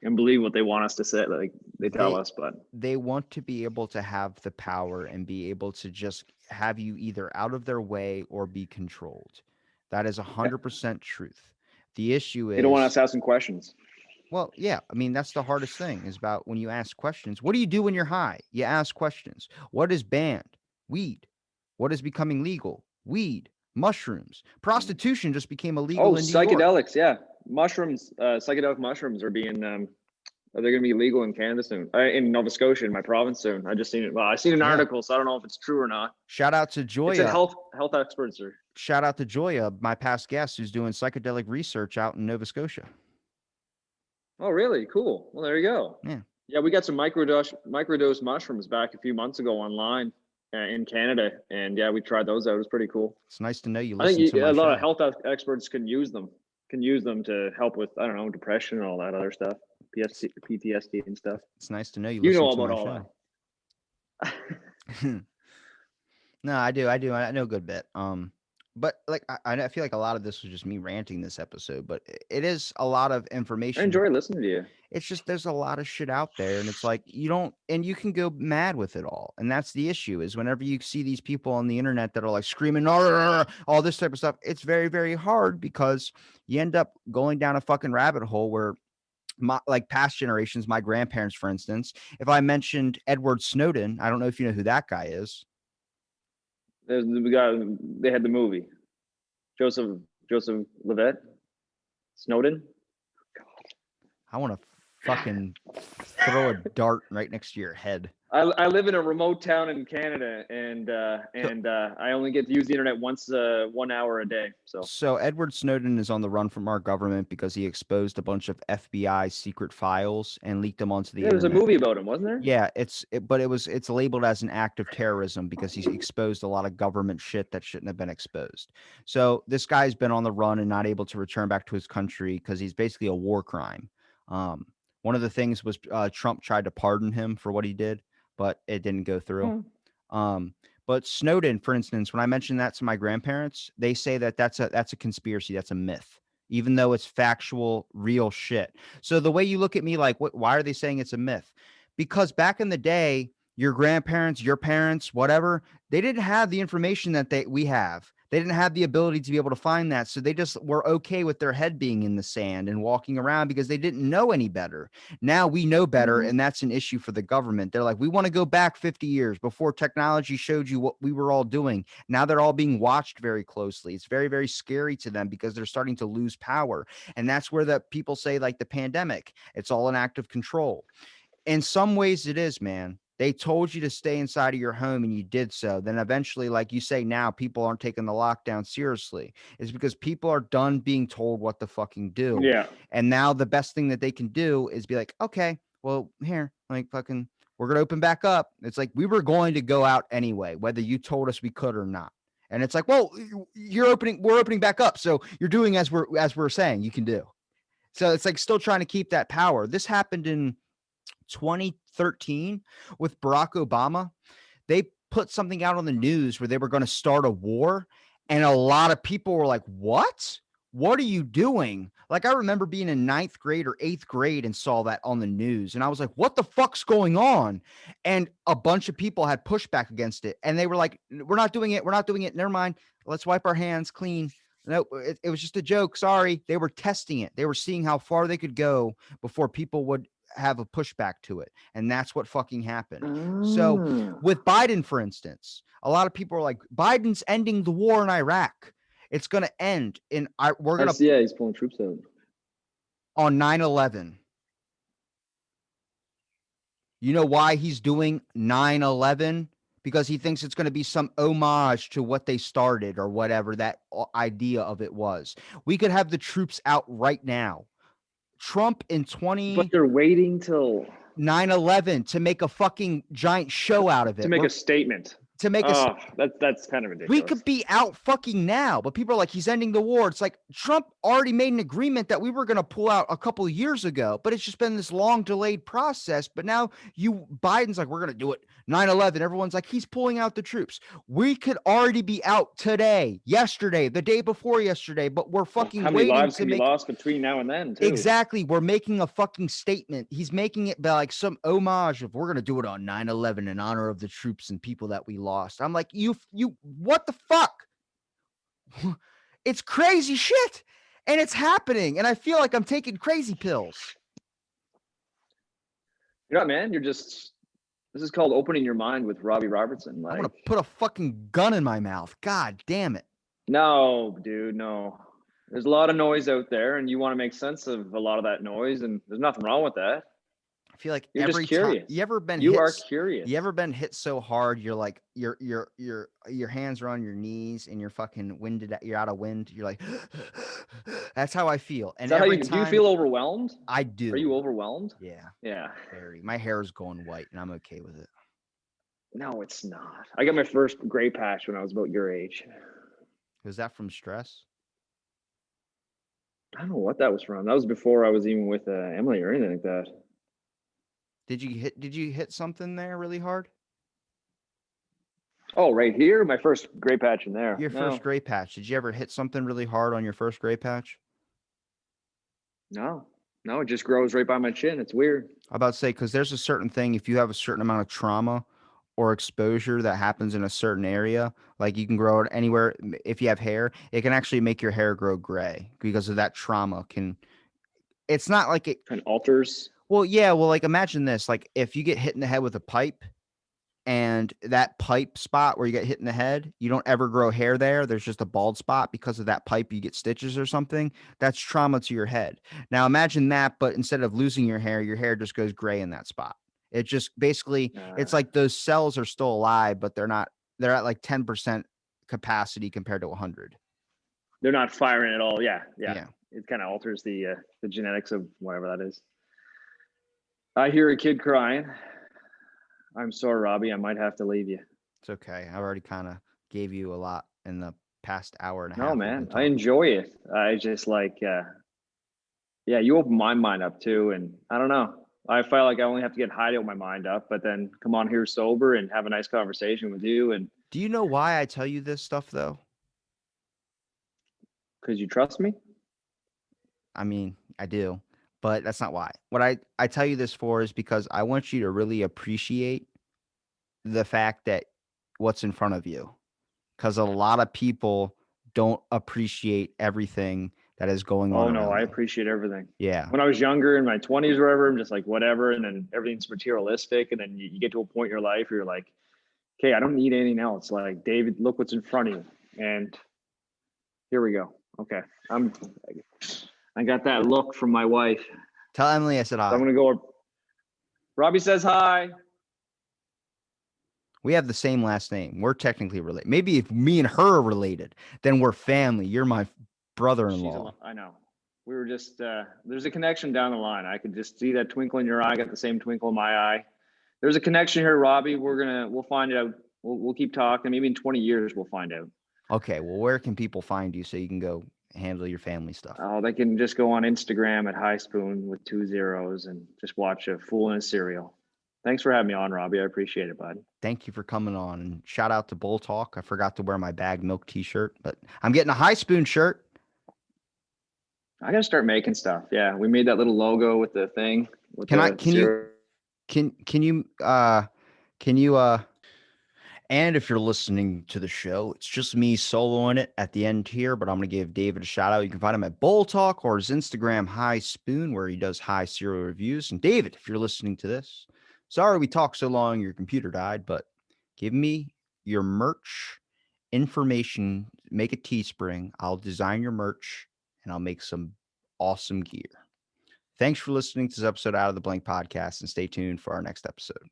and believe what they want us to say, like they tell us. But they want to be able to have the power and be able to just have you either out of their way or be controlled. That is 100% truth. The issue they don't want us is, asking questions. well, yeah, I mean, that's the hardest thing is about when you ask questions. What do you do when you're high? You ask questions. What is banned? Weed. What is becoming legal? Weed. Mushrooms. Prostitution just became illegal Oh, in New York. psychedelics. Yeah. Mushrooms, psychedelic mushrooms are being, they're going to be legal in Canada soon, in Nova Scotia, in my province soon. I just seen it. Well, I seen an article, so I don't know if it's true or not. Shout out to It said Joya. health experts are. Shout out to Joya, my past guest who's doing psychedelic research out in Nova Scotia. Oh, really? Cool. Well, there you go. Yeah. Yeah, we got some microdose mushrooms back a few months ago online in Canada, and yeah, we tried those out. It was pretty cool. It's nice to know you I listen think to my a lot show. of health experts can use them. Can use them to help with, I don't know, depression and all that other stuff, PTSD and stuff. It's nice to know you You listen know to about my all show. that. No, I do. I know a good bit. But like I feel like a lot of this was just me ranting this episode, but it is a lot of I information. enjoy listening to you. It's just there's a lot of shit out there, and it's like you can go mad with it all, and that's the issue. Is whenever you see these people on the internet that are like screaming all this type of stuff, it's very very hard because you end up going down a fucking rabbit hole where like past generations, my grandparents, for instance, if I mentioned Edward Snowden, I don't know if you know who that guy is. They had the movie, Joseph Levitt, Snowden. I want to fucking throw a dart right next to your head. I live in a remote town in Canada, and I only get to use the internet once 1 hour a day. So Edward Snowden is on the run from our government because he exposed a bunch of FBI secret files and leaked them onto the yeah, there's a internet. movie about him, wasn't there? Yeah, it's labeled as an act of terrorism because he's exposed a lot of government shit that shouldn't have been exposed. So this guy's been on the run and not able to return back to his country because he's basically a war crime. Um, One of the things was Trump tried to pardon him for what he did, but it didn't go through. Um, but Snowden, for instance, when I mentioned that to my grandparents, they say that that's a conspiracy, that's a myth, even though it's factual, real shit. So the way you look at me, like, why are they saying it's a myth? Because back in the day, your grandparents, your parents, whatever, they didn't have the information that we have. They didn't have the ability to be able to find that. So they just were okay with their head being in the sand and walking around because they didn't know any better. Now we know better, and that's an issue for the government. They're like, we want to go back 50 years before technology showed you what we were all doing. Now they're all being watched very closely. It's very, very scary to them because they're starting to lose power. And that's where the people say, like, the pandemic, it's all an act of control. In some ways it is, man. They told you to stay inside of your home and you did so. Then eventually, like you say, now people aren't taking the lockdown seriously. It's because people are done being told what to fucking do. Yeah. And now the best thing that they can do is be like, okay, well, here, like, fucking, we're going to open back up. It's like, we were going to go out anyway, whether you told us we could or not. And it's like, well, we're opening back up. So you're doing as we're saying you can do. So it's like still trying to keep that power. This happened in 2013 with Barack Obama. They put something out on the news where they were going to start a war, and a lot of people were like, what are you doing? Like, I remember being in 9th grade or 8th grade and saw that on the news, and I was like, what the fuck's going on? And a bunch of people had pushback against it, and they were like, we're not doing it, never mind, let's wipe our hands clean. No, it was just a joke, sorry. They were testing it. They were seeing how far they could go before people would have a pushback to it. And that's what fucking happened. So with Biden, for instance, a lot of people are like, Biden's ending the war in Iraq. It's going to end in, he's pulling troops out on 9/11. You know why he's doing 9/11? Because he thinks it's going to be some homage to what they started or whatever that idea of it was. We could have the troops out right now. Trump in but they're waiting till 9/11 to make a fucking giant show out of it. To make a statement. That's kind of ridiculous. We could be out fucking now, but people are like, he's ending the war. It's like Trump already made an agreement that we were going to pull out a couple of years ago, but it's just been this long delayed process. But now Biden's like, we're going to do it 9/11. Everyone's like, he's pulling out the troops. We could already be out today, yesterday, the day before yesterday, but we're fucking How many waiting lives to can be lost between now and then, too? Exactly. We're making a fucking statement. He's making it by like some homage of, we're going to do it on 9/11 in honor of the troops and people that we lost. I'm like, you, what the fuck? It's crazy shit. And it's happening. And I feel like I'm taking crazy pills. You're not, man. This is called opening your mind with Robbie Robertson. Like, I'm going to put a fucking gun in my mouth. God damn it. No, dude, no. There's a lot of noise out there, and you want to make sense of a lot of that noise, and there's nothing wrong with that. I feel like you're every just curious. time you are curious. You ever been hit so hard you're like your hands are on your knees and you're fucking winded, you're out of wind, you're like that's how I feel. And every time, do you feel overwhelmed? I do. Are you overwhelmed? Yeah. Very. My hair is going white and I'm okay with it. No, it's not. I got my first gray patch when I was about your age. Was that from stress? I don't know what that was from. That was before I was even with Emily or anything like that. Did you hit something there really hard? Oh, right here? My first gray patch in there. Your first gray patch. Did you ever hit something really hard on your first gray patch? No, it just grows right by my chin. It's weird. I'm about to say, because there's a certain thing, if you have a certain amount of trauma or exposure that happens in a certain area, like you can grow it anywhere. If you have hair, it can actually make your hair grow gray because of that trauma. It's not like it kind of alters. Well, yeah. Well, like imagine this, like if you get hit in the head with a pipe and that pipe spot where you get hit in the head, you don't ever grow hair there. There's just a bald spot because of that pipe. You get stitches or something. That's trauma to your head. Now imagine that, but instead of losing your hair just goes gray in that spot. It just basically, it's Uh, like those cells are still alive, but they're at like 10% capacity compared to 100. they're not firing at all. Yeah, yeah. Yeah. It kind of alters the genetics of whatever that is. I hear a kid crying. I'm sorry, Robbie. I might have to leave you. It's okay. I already kind of gave you a lot in the past hour and a No, half we've been man. I talking. enjoy it. I just like, yeah, you open my mind up too. And I don't know. I feel like I only have to get high to open my mind up, but then come on here sober and have a nice conversation with you. And Do you know why I tell you this stuff though? because you trust me. I mean, I do, but that's not why. What I tell you this for is because I want you to really appreciate the fact that what's in front of you. Because a lot of people don't appreciate everything that is going on Oh no, around I them. appreciate everything. Yeah. When I was younger in my 20s or whatever, I'm just like whatever, and then everything's materialistic, and then you get to a point in your life where you're like, okay, I don't need anything else. Like, David, look what's in front of you. And here we go. Okay. I got that look from my wife. Tell Emily I said So I'm hi. gonna go. Robbie says hi. We have the same last name. We're technically related. Maybe if me and her are related, then we're family. You're my brother-in-law. I know. We were just there's a connection down the line. I could just see that twinkle in your eye. I got the same twinkle in my eye. There's a connection here, Robbie. We'll find it out. We'll keep talking. Maybe in 20 years we'll find out. Okay, well, where can people find you so you can go handle your family stuff? Oh, they can just go on Instagram at High Spoon with 2 zeros and just watch a fool in a cereal. Thanks for having me on, Robbie. I appreciate it, bud. Thank you for coming on. And shout out to Bull Talk. I forgot to wear my bag milk t-shirt, but I'm getting a High Spoon shirt. I gotta start making stuff. Yeah, we made that little logo with the thing with Can I the can you cereal. can you and if you're listening to the show, it's just me soloing it at the end here, but I'm going to give David a shout out. You can find him at Bull Talk or his Instagram, High Spoon, where he does high cereal reviews. And David, if you're listening to this, sorry we talked so long, your computer died, but give me your merch information. Make a Teespring. I'll design your merch and I'll make some awesome gear. Thanks for listening to this episode Out of the Blank podcast and stay tuned for our next episode.